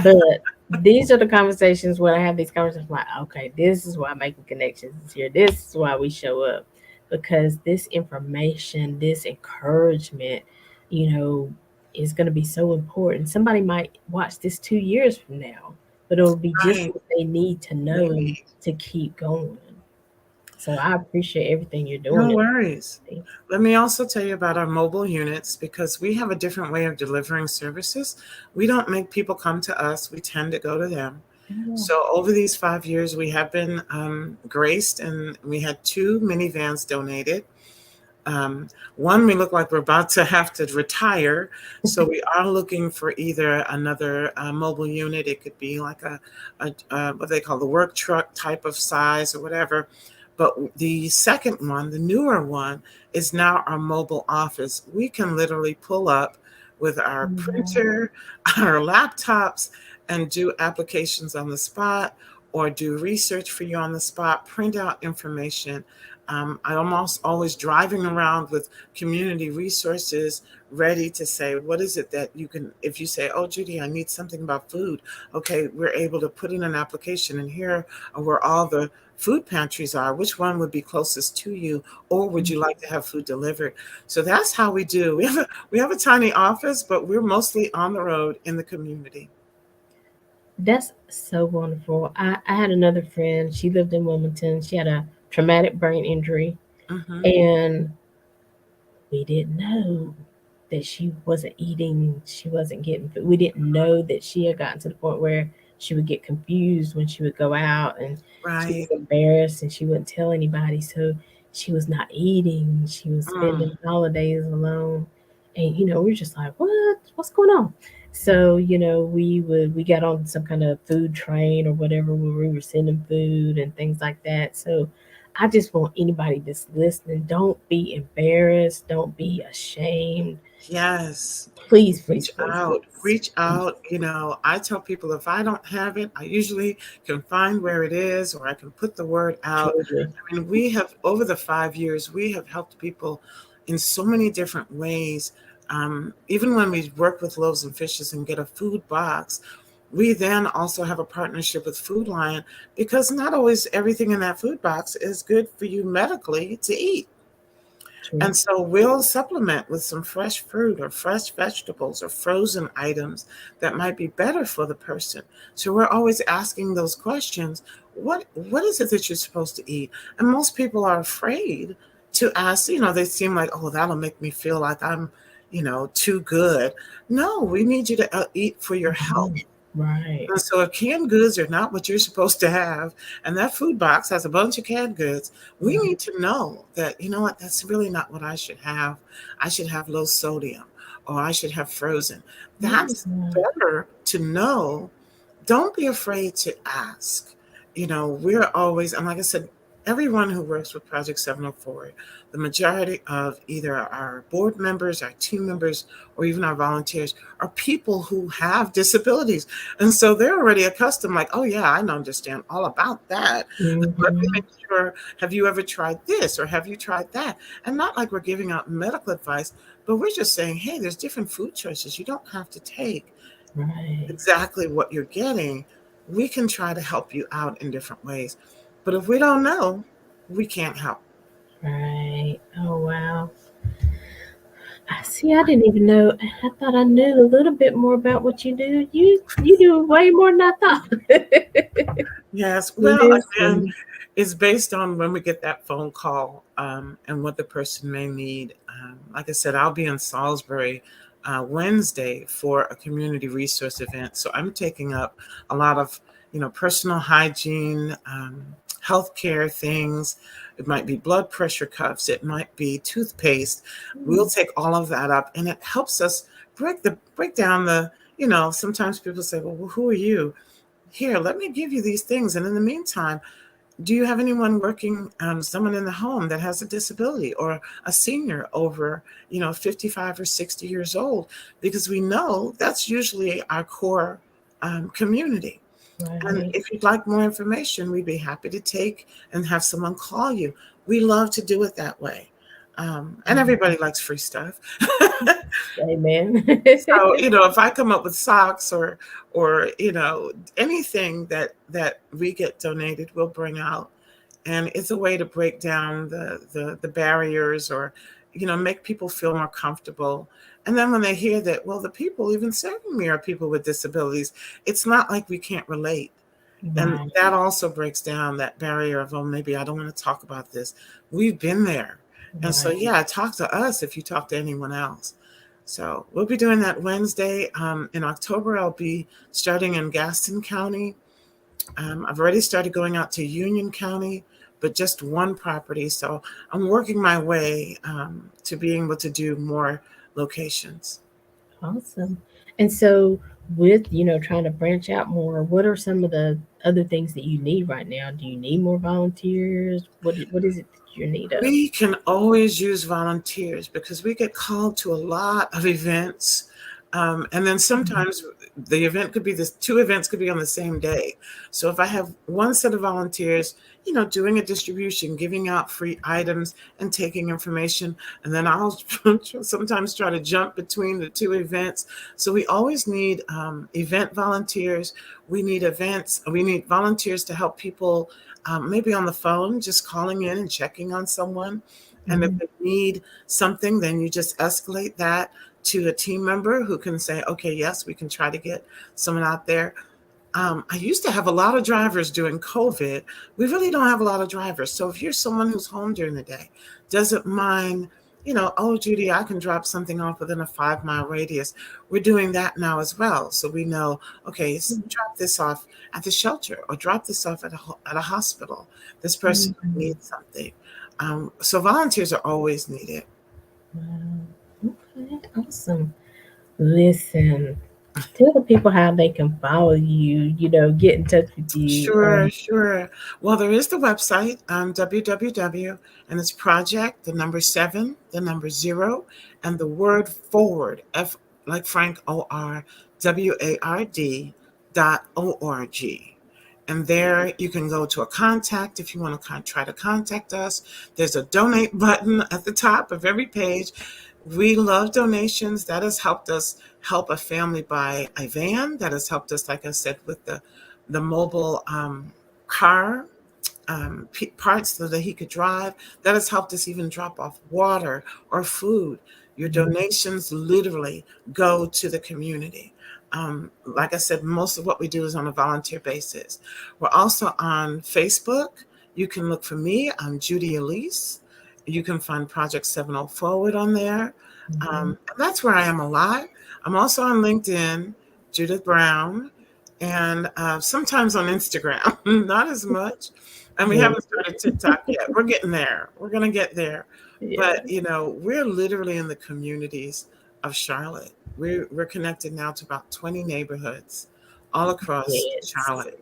[SPEAKER 1] But these are the conversations when I have these conversations, I'm like, okay, this is why making connections is here. This is why we show up. Because this information, this encouragement, you know, is gonna be so important. Somebody might watch this 2 years from now, but it'll be just
[SPEAKER 2] Right.
[SPEAKER 1] what they need to know
[SPEAKER 2] Maybe.
[SPEAKER 1] to keep going. So I appreciate everything you're
[SPEAKER 2] No
[SPEAKER 1] doing.
[SPEAKER 2] worries. Let me also tell you about our mobile units because we have a different way of delivering services. We don't make people come to us, we tend to go to them.
[SPEAKER 1] Yeah.
[SPEAKER 2] So, over these 5 years, we have been graced, and we had two minivans donated. Um, One, we look like we're about to have to retire. So, we are looking for either another mobile unit. It could be like what they call the work truck type of size or whatever. But the second one, the newer one, is now our mobile office. We can literally pull up with our
[SPEAKER 1] Mhm.
[SPEAKER 2] printer, our laptops, and do applications on the spot or do research for you on the spot, print out information. I'm almost always driving around with community resources ready to say, what is it that you can, if you say, oh, Judy, I need something about food. Okay, we're able to put in an application, and here are where all the food pantries are. Which one would be closest to you, or would you like to have food delivered? So that's how we do. We have a tiny office, but we're mostly on the road in the community.
[SPEAKER 1] That's so wonderful. I had another friend. She lived in Wilmington. She had a traumatic brain injury,
[SPEAKER 2] Hmm.
[SPEAKER 1] and we didn't know that she wasn't eating, she wasn't getting food. We didn't know that she had gotten to the point where she would get confused when she would go out, and she was
[SPEAKER 2] Right.
[SPEAKER 1] embarrassed and she wouldn't tell anybody. So she was not eating. She was
[SPEAKER 2] Mm.
[SPEAKER 1] spending holidays alone. And we're just like, what? What's going on? So, we got on some kind of food train or whatever where we were sending food and things like that. So I just want anybody that's listening, don't be embarrassed, don't be ashamed.
[SPEAKER 2] Yes.
[SPEAKER 1] Please, please,
[SPEAKER 2] Reach
[SPEAKER 1] please,
[SPEAKER 2] out.
[SPEAKER 1] please,
[SPEAKER 2] Reach
[SPEAKER 1] please.
[SPEAKER 2] out. I tell people if I don't have it, I usually can find where it is or I can put the word out.
[SPEAKER 1] Truly.
[SPEAKER 2] I mean, we have, over the 5 years, we have helped people in so many different ways. Even when we work with Loaves and Fishes and get a food box, we then also have a partnership with Food Lion because not always everything in that food box is good for you medically to eat.
[SPEAKER 1] True.
[SPEAKER 2] And so we'll supplement with some fresh fruit or fresh vegetables or frozen items that might be better for the person. So we're always asking those questions. What is it that you're supposed to eat? And most people are afraid to ask, they seem like, oh, that'll make me feel like I'm, too good. No, we need you to eat for your
[SPEAKER 1] Mhm.
[SPEAKER 2] health.
[SPEAKER 1] Right.
[SPEAKER 2] And so if canned goods are not what you're supposed to have, and that food box has a bunch of canned goods, we
[SPEAKER 1] Right.
[SPEAKER 2] need to know that, you know what, that's really not what I should have. I should have low sodium, or I should have frozen. That's
[SPEAKER 1] Yeah.
[SPEAKER 2] better to know. Don't be afraid to ask. We're always, and like I said, everyone who works with Project 704, the majority of either our board members, our team members, or even our volunteers are people who have disabilities. And so they're already accustomed, like, oh, yeah, I understand all about that. Let me
[SPEAKER 1] Mm-hmm.
[SPEAKER 2] make sure, have you ever tried this or have you tried that? And not like we're giving out medical advice, but we're just saying, hey, there's different food choices. You don't have to take
[SPEAKER 1] Right.
[SPEAKER 2] exactly what you're getting. We can try to help you out in different ways. But if we don't know, we can't help.
[SPEAKER 1] Right. Oh wow. I see. I didn't even know. I thought I knew a little bit more about what you do. You do way more than I thought.
[SPEAKER 2] Yes. Well, again,
[SPEAKER 1] Listen.
[SPEAKER 2] it's based on when we get that phone call, and what the person may need. Like I said, I'll be in Salisbury Wednesday for a community resource event. So I'm taking up a lot of, personal hygiene, healthcare things. It might be blood pressure cuffs. It might be toothpaste. We'll take all of that up, and it helps us break down the. Sometimes people say, "Well, who are you?" Here, let me give you these things. And in the meantime, do you have anyone working, someone in the home that has a disability, or a senior over, 55 or 60 years old? Because we know that's usually our core community. And
[SPEAKER 1] Right.
[SPEAKER 2] if you'd like more information, we'd be happy to take and have someone call you. We love to do it that way. And everybody likes free stuff.
[SPEAKER 1] Amen.
[SPEAKER 2] So, if I come up with socks, or anything that we get donated, we'll bring out. And it's a way to break down the barriers, or make people feel more comfortable. And then when they hear that, well, the people even serving me are people with disabilities, it's not like we can't relate. And
[SPEAKER 1] Right.
[SPEAKER 2] that also breaks down that barrier of, oh, maybe I don't want to talk about this. We've been there. And so,
[SPEAKER 1] Right.
[SPEAKER 2] yeah, talk to us if you talk to anyone else. So we'll be doing that Wednesday. In October, I'll be starting in Gaston County. I've already started going out to Union County, but just one property. So I'm working my way, to being able to do more locations.
[SPEAKER 1] Awesome. And so, with trying to branch out more, what are some of the other things that you need right now? Do you need more volunteers? What is it that you need of?
[SPEAKER 2] We can always use volunteers because we get called to a lot of events. And then sometimes the event could be this two events could be on the same day. So if I have one set of volunteers, doing a distribution, giving out free items and taking information, and then I'll sometimes try to jump between the two events. So we always need event volunteers. We need volunteers to help people, maybe on the phone, just calling in and checking on someone. And if
[SPEAKER 1] Mhm.
[SPEAKER 2] they need something, then you just escalate that to a team member who can say, okay, yes, we can try to get someone out there. I used to have a lot of drivers during COVID. We really don't have a lot of drivers. So if you're someone who's home during the day, doesn't mind, oh, Judy, I can drop something off within a 5-mile radius. We're doing that now as well. So we know, okay, drop this off at the shelter, or drop this off at a hospital. This person
[SPEAKER 1] Mhm.
[SPEAKER 2] needs something. So volunteers are always needed.
[SPEAKER 1] Wow. Okay, awesome. Listen, tell the people how they can follow you, get in touch with you.
[SPEAKER 2] Sure, sure. Well, there is the website, www, and it's project, the number 7, the number 0, and the word forward, F like Frank, ORWARD .org. And there you can go to a contact if you want to try to contact us. There's a donate button at the top of every page. We love donations. That has helped us help a family buy a van. That has helped us, like I said, with the mobile, car, parts so that he could drive. That has helped us even drop off water or food. Your donations literally go to the community. Like I said, most of what we do is on a volunteer basis. We're also on Facebook. You can look for me. I'm Judy Elise. You can find Project 70 Forward on there.
[SPEAKER 1] Mhm.
[SPEAKER 2] And that's where I am a lot. I'm also on LinkedIn, Judith Brown. and sometimes on Instagram, not as much. And we
[SPEAKER 1] Yes.
[SPEAKER 2] haven't started TikTok yet. We're getting there. We're going to get there. But,
[SPEAKER 1] Yeah.
[SPEAKER 2] we're literally in the communities of Charlotte. We're connected now to about 20 neighborhoods all across
[SPEAKER 1] Yes.
[SPEAKER 2] Charlotte.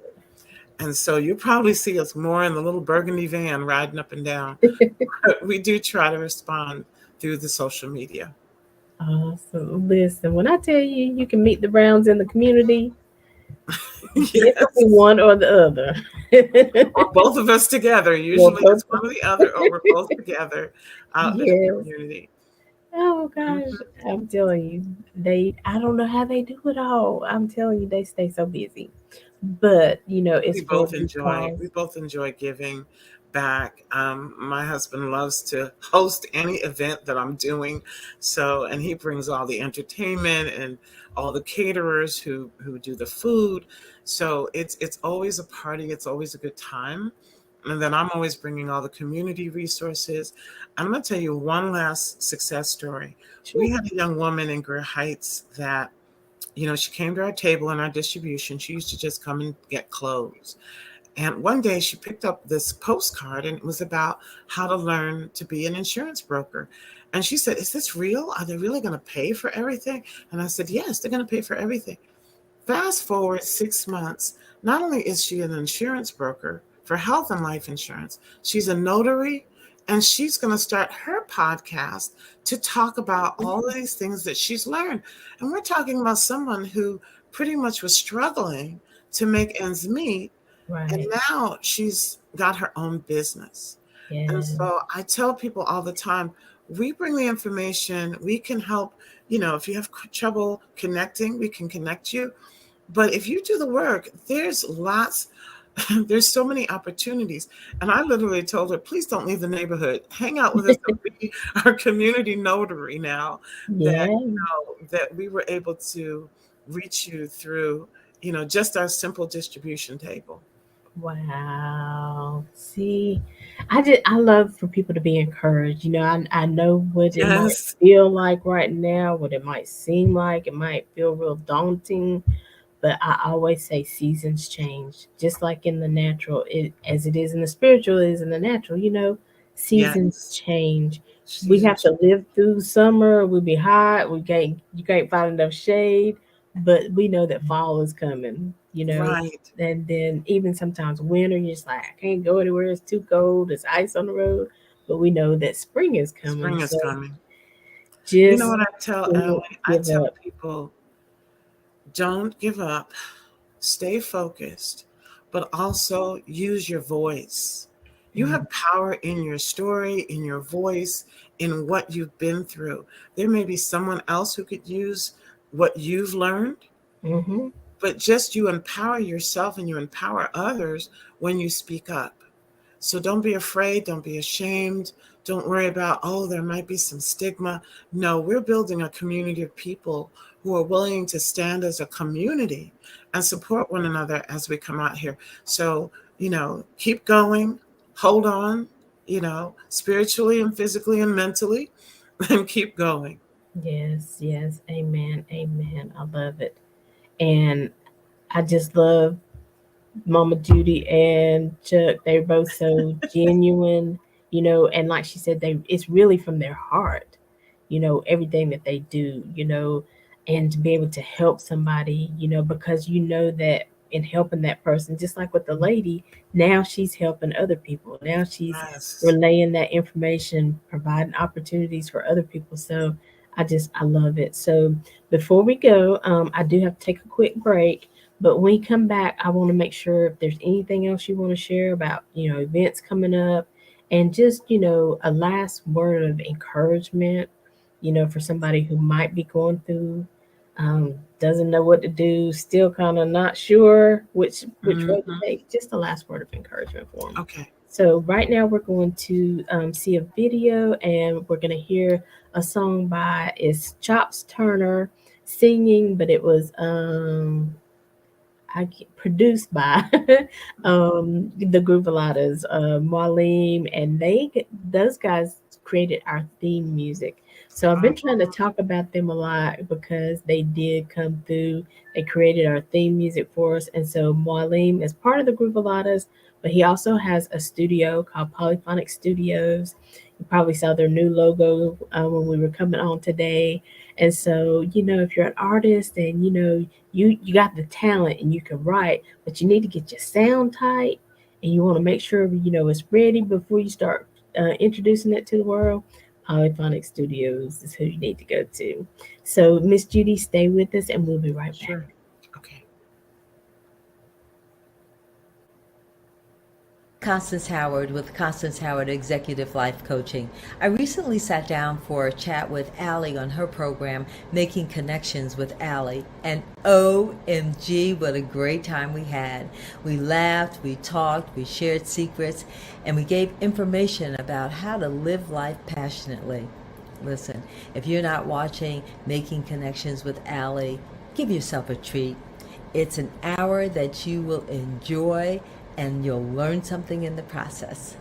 [SPEAKER 2] And so you'll probably see us more in the little burgundy van riding up and down. But we do try to respond through the social media.
[SPEAKER 1] Awesome. Listen, when I tell you you can meet the Browns in the community, it could be
[SPEAKER 2] Yes.
[SPEAKER 1] one or the other.
[SPEAKER 2] Or both of us together.
[SPEAKER 1] Well,
[SPEAKER 2] Usually
[SPEAKER 1] both.
[SPEAKER 2] it's one or the other, or we're both together out in the
[SPEAKER 1] Yes.
[SPEAKER 2] community.
[SPEAKER 1] Oh gosh,
[SPEAKER 2] Mhm.
[SPEAKER 1] I'm telling you, I don't know how they do it all. I'm telling you, they stay so busy. But, it's
[SPEAKER 2] We
[SPEAKER 1] for a
[SPEAKER 2] both
[SPEAKER 1] good
[SPEAKER 2] enjoy
[SPEAKER 1] cause.
[SPEAKER 2] we both enjoy giving back. My husband loves to host any event that I'm doing, so and he brings all the entertainment and all the caterers who do the food. So it's always a party. It's always a good time. And then I'm always bringing all the community resources. I'm going to tell you one last success story. We
[SPEAKER 1] Sure.
[SPEAKER 2] had a young woman in Greer Heights that she came to our table in our distribution. She used to just come and get clothes. And one day she picked up this postcard and it was about how to learn to be an insurance broker. And she said, "Is this real? Are they really going to pay for everything?" And I said, "Yes, they're going to pay for everything." Fast forward 6 months, not only is she an insurance broker for health and life insurance, she's a notary, and she's going to start her podcast to talk about all of these things that she's learned. And we're talking about someone who pretty much was struggling to make ends meet, and
[SPEAKER 1] Right.
[SPEAKER 2] now she's got her own business. And
[SPEAKER 1] Yeah.
[SPEAKER 2] so I tell people all the time, we bring the information, we can help. If you have trouble connecting, we can connect you, but if you do the work, there's lots, there's so many opportunities. And I literally told her, please don't leave the neighborhood. Hang out with us and be our community notary now
[SPEAKER 1] Yeah.
[SPEAKER 2] that we were able to reach you through, just our simple distribution table.
[SPEAKER 1] Wow. See, I love for people to be encouraged. I know what it might
[SPEAKER 2] Yes.
[SPEAKER 1] feel like right now, what it might seem like. It might feel real daunting, but I always say seasons change, just like in the natural, as it is in the spiritual, it is in the natural. Seasons
[SPEAKER 2] Yes.
[SPEAKER 1] change. We
[SPEAKER 2] Season
[SPEAKER 1] have to live through summer. We'll be hot. We can't You can't find enough shade, but we know that fall is coming.
[SPEAKER 2] right.
[SPEAKER 1] And then even sometimes winter, you're just like, I can't go anywhere. It's too cold. There's ice on the road. But we know that spring is coming.
[SPEAKER 2] Spring is
[SPEAKER 1] So
[SPEAKER 2] coming. You know
[SPEAKER 1] just
[SPEAKER 2] what I tell
[SPEAKER 1] don't
[SPEAKER 2] Allie? I
[SPEAKER 1] give
[SPEAKER 2] tell
[SPEAKER 1] up.
[SPEAKER 2] people, don't give up. Stay focused, but also use your voice. You have power in your story, in your voice, in what you've been through. There may be someone else who could use what you've learned,
[SPEAKER 1] Mm-hmm.
[SPEAKER 2] but just you empower yourself and you empower others when you speak up. So don't be afraid, don't be ashamed. Don't worry about, oh, there might be some stigma. No, we're building a community of people who are willing to stand as a community and support one another as we come out here. So, keep going, hold on, spiritually and physically and mentally, and keep going.
[SPEAKER 1] Yes, yes. Amen. Amen. I love it. And I just love Mama Judy and Chuck. They're both so genuine, and like she said, it's really from their heart, everything that they do, and to be able to help somebody, because that in helping that person, just like with the lady, now she's helping other people. Now she's
[SPEAKER 2] Yes.
[SPEAKER 1] relaying that information, providing opportunities for other people. So I love it. So before we go, I do have to take a quick break. But when we come back, I want to make sure if there's anything else you want to share about, events coming up, and just, a last word of encouragement, for somebody who might be going through, doesn't know what to do, still kind of not sure which
[SPEAKER 2] Hmm.
[SPEAKER 1] road to take. Just a last word of encouragement for them.
[SPEAKER 2] Okay.
[SPEAKER 1] So right now we're going to see a video, and we're going to hear a song by it's Chops Turner singing, but it was produced by the group Alatas, Marlene, and those guys created our theme music. So I've been trying to talk about them a lot because they did come through. They created our theme music for us. And so Marlene is part of the group Alatas, but he also has a studio called Polyphonic Studios. You probably saw their new logo when we were coming on today. And so, if you're an artist and you got the talent and you can write, but you need to get your sound tight and you want to make sure it's ready before you start introducing it to the world. Polyphonic Studios is who you need to go to. So, Miss Judy, stay with us and we'll be right back.
[SPEAKER 2] Sure. Okay.
[SPEAKER 3] Constance Howard with Constance Howard Executive Life Coaching. I recently sat down for a chat with Aly on her program, Making Connections with Aly. And OMG, what a great time we had. We laughed, we talked, we shared secrets, and we gave information about how to live life passionately. Listen, if you're not watching Making Connections with Aly, give yourself a treat. It's an hour that you will enjoy and you'll learn something in the process.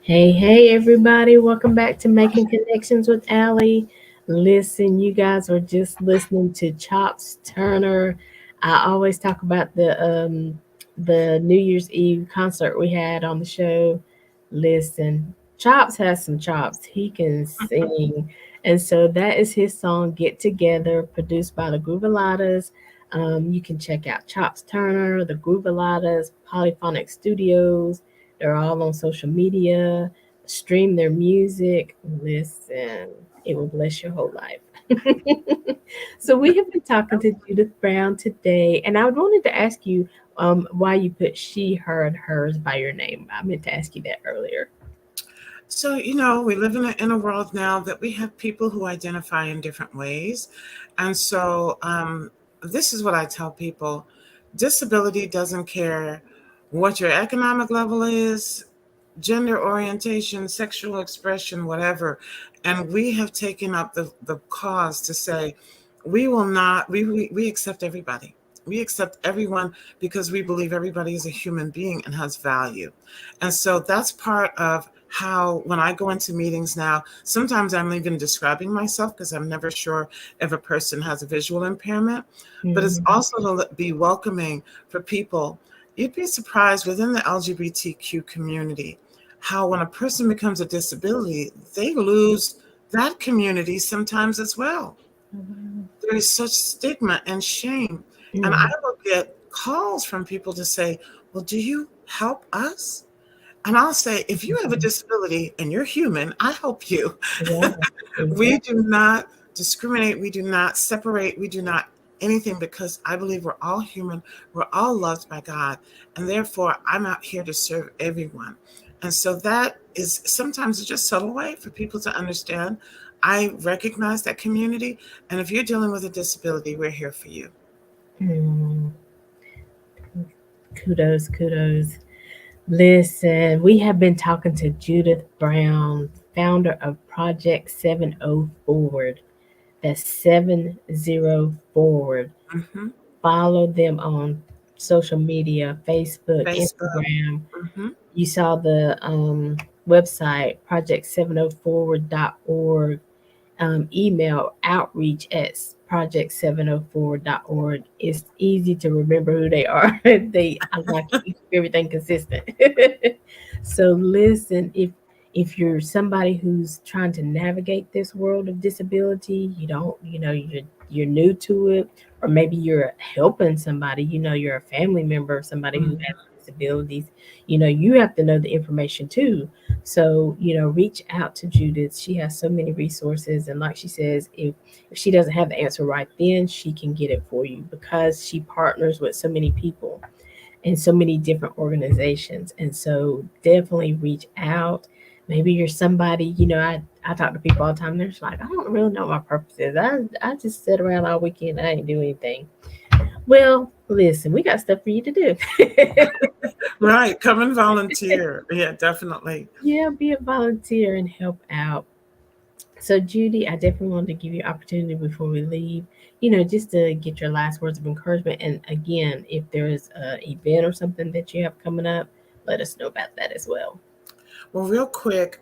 [SPEAKER 1] Hey, hey, everybody. Welcome back to Making Connections with Aly. Listen, you guys are just listening to Chops Turner. I always talk about the New Year's Eve concert we had on the show. Listen, Chops has some chops. He can sing. And so that is his song Get Together, produced by the Groovaladas. You can check out Chops Turner, the Groovaladas, Polyphonic Studios. They're all on social media. Stream their music. Listen, it will bless your whole life. So we have been talking to Judith Brown today, and I wanted to ask you why you put she, her, and hers by your name. I meant to ask you that earlier.
[SPEAKER 2] So, we live in a world now that we have people who identify in different ways. And so, this is what I tell people: disability doesn't care what your economic level is, gender orientation, sexual expression, whatever. And we have taken up the cause to say we will not, we accept everybody. We accept everyone because we believe everybody is a human being and has value. And so that's part of how, when I go into meetings now, sometimes I'm even describing myself because I'm never sure if a person has a visual impairment, but it's
[SPEAKER 1] Mhm.
[SPEAKER 2] also to be welcoming for people. You'd be surprised within the LGBTQ community how when a person becomes a disability, they lose that community sometimes as well. There is such stigma and shame. And I
[SPEAKER 1] Mhm.
[SPEAKER 2] will get calls from people to say, well, do you help us? And I'll say, if you have a
[SPEAKER 1] Mhm.
[SPEAKER 2] disability and you're human, I help you.
[SPEAKER 1] Yeah,
[SPEAKER 2] We
[SPEAKER 1] exactly.
[SPEAKER 2] do not discriminate. We do not separate. We do not anything because I believe we're all human. We're all loved by God. And therefore, I'm out here to serve everyone. And so that is sometimes it's just a subtle way for people to understand. I recognize that community. And if you're dealing with a disability, we're here for you.
[SPEAKER 1] Mm, kudos, kudos. Listen, we have been talking to Judith Brown, founder of Project 70 Forward. That's 70 Forward.
[SPEAKER 2] Hmm.
[SPEAKER 1] Follow them on social media, Facebook,
[SPEAKER 2] Facebook.
[SPEAKER 1] Instagram.
[SPEAKER 2] Hmm.
[SPEAKER 1] You saw the website, project70forward.org. Email outreach at project704.org. It's easy to remember who they are. I like to keep everything consistent. So listen, if you're somebody who's trying to navigate this world of disability, you don't, you're new to it, or maybe you're helping somebody, you're a family member of somebody who has disabilities, you have to know the information too. So, reach out to Judith. She has so many resources. And like she says, if she doesn't have the answer right then, she can get it for you because she partners with so many people and so many different organizations. And so definitely reach out. Maybe you're somebody, I talk to people all the time. They're just like, I don't really know what my purpose is. I just sit around all weekend. I ain't do anything. Well, listen, we got stuff for you to do.
[SPEAKER 2] Right. Come and volunteer. Yeah, definitely.
[SPEAKER 1] Yeah, be a volunteer and help out. So, Judy, I definitely wanted to give you opportunity before we leave, just to get your last words of encouragement. And again, if there's an event or something that you have coming up, let us know about that as well.
[SPEAKER 2] Well, real quick,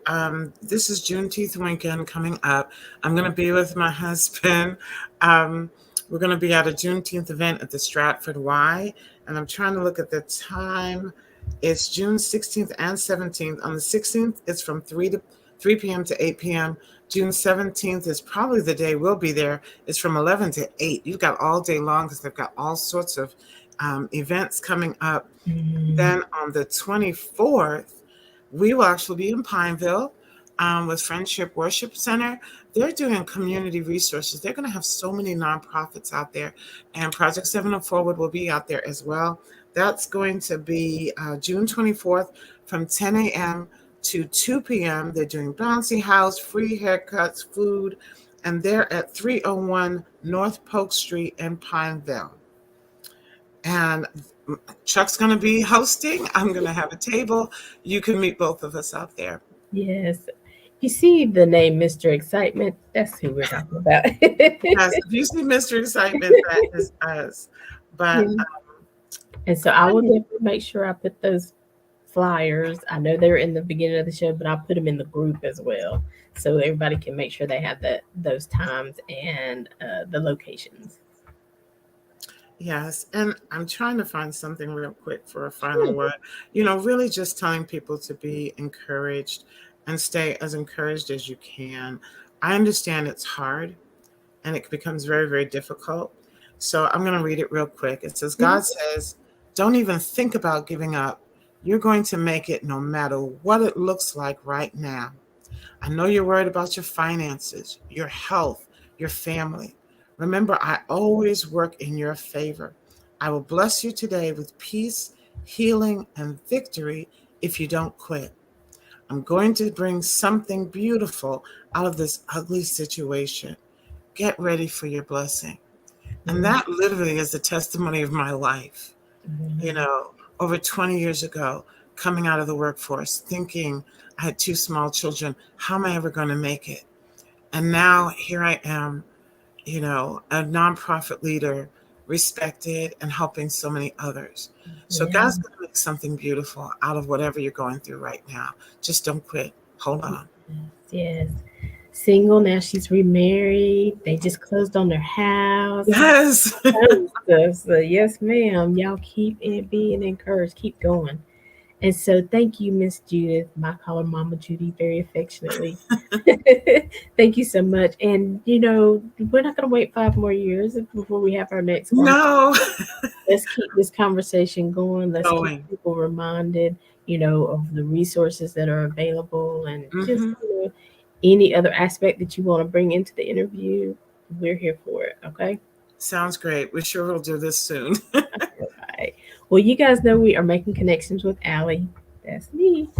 [SPEAKER 2] this is Juneteenth weekend coming up. I'm going to be with my husband. Um, we're going to be at a Juneteenth event at the Stratford Y, and I'm trying to look at the time. It's June 16th and 17th. On the 16th, it's from 3 p.m. to 8 p.m. June 17th is probably the day we'll be there. It's from 11 to 8. You've got all day long because they've got all sorts of events coming up.
[SPEAKER 1] Mm,
[SPEAKER 2] Then on the 24th, we will actually be in Pineville with Friendship Worship Center. They're doing community resources. They're going to have so many nonprofits out there, and Project 7 Forward will be out there as well. That's going to be June 24th from 10 a.m. to 2 p.m. They're doing bouncy house, free haircuts, food, and they're at 301 North Polk Street in Pineville. And Chuck's going to be hosting. I'm going to have a table. You can meet both of us out there.
[SPEAKER 1] yes. You see the name Mr. Excitement? That's who we're talking about.
[SPEAKER 2] Yes, if you see Mr. Excitement, that is us. But
[SPEAKER 1] Yeah. And so I will
[SPEAKER 2] funny.
[SPEAKER 1] definitely make sure I put those flyers. I know they're in the beginning of the show, but I'll put them in the group as well, so everybody can make sure they have those times and the locations.
[SPEAKER 2] Yes, and I'm trying to find something real quick for a final
[SPEAKER 1] Sure.
[SPEAKER 2] word. Really just telling people to be encouraged and stay as encouraged as you can. I understand it's hard and it becomes very, very difficult. So I'm going to read it real quick. It says,
[SPEAKER 1] Mhm.
[SPEAKER 2] God says, don't even think about giving up. You're going to make it no matter what it looks like right now. I know you're worried about your finances, your health, your family. Remember, I always work in your favor. I will bless you today with peace, healing, and victory if you don't quit. I'm going to bring something beautiful out of this ugly situation. Get ready for your blessing. And
[SPEAKER 1] Mhm.
[SPEAKER 2] that literally is the testimony of my life. You
[SPEAKER 1] Mhm.
[SPEAKER 2] know, over 20 years ago, coming out of the workforce, thinking I had two small children, how am I ever going to make it? And now here I am, a nonprofit leader, respected and helping so many others. So
[SPEAKER 1] Yeah.
[SPEAKER 2] God's going to make something beautiful out of whatever you're going through right now. Just don't quit. Hold on.
[SPEAKER 1] Yes. Single now. She's remarried. They just closed on their house.
[SPEAKER 2] Yes.
[SPEAKER 1] Tons of stuff. So yes, ma'am. Y'all keep it being encouraged. Keep going. And so thank you, Miss Judith. I call her Mama Judy very affectionately. Thank you so much. And we're not gonna wait 5 more years before we have our next conversation.
[SPEAKER 2] No.
[SPEAKER 1] Let's keep this conversation going. Let's keep
[SPEAKER 2] Going.
[SPEAKER 1] people reminded, of the resources that are available, and just
[SPEAKER 2] Hmm.
[SPEAKER 1] any other aspect that you want to bring into the interview. We're here for it. Okay.
[SPEAKER 2] Sounds great. We sure will do this soon.
[SPEAKER 1] All right. Well, you guys know we are making connections with Aly. That's me.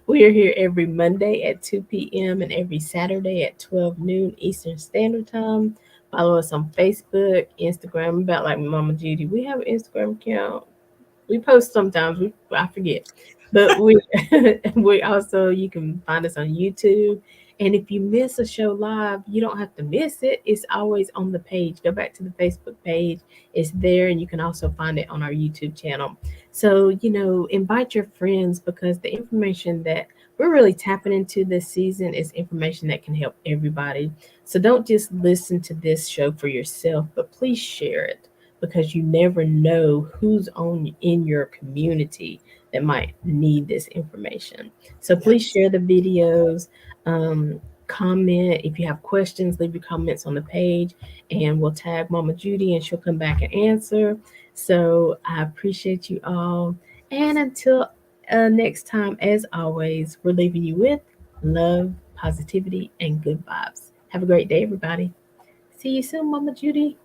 [SPEAKER 1] We are here every Monday at 2 p.m. and every Saturday at 12 noon Eastern Standard Time. Follow us on Facebook, Instagram, about like Mama Judy. We have an Instagram account. We post sometimes. I forget, but we we also, you can find us on YouTube. And if you miss a show live, you don't have to miss it. It's always on the page. Go back to the Facebook page. It's there, and you can also find it on our YouTube channel. So invite your friends, because the information that we're really tapping into this season is information that can help everybody. So don't just listen to this show for yourself, but please share it, because you never know who's on in your community that might need this information. So please
[SPEAKER 2] Yes.
[SPEAKER 1] share the videos. Um, Comment if you have questions. Leave your comments on the page, and we'll tag Mama Judy, and she'll come back and answer. So I appreciate you all, and until next time, as always, we're leaving you with love, positivity, and good vibes. Have a great day, everybody. See you soon, Mama Judy.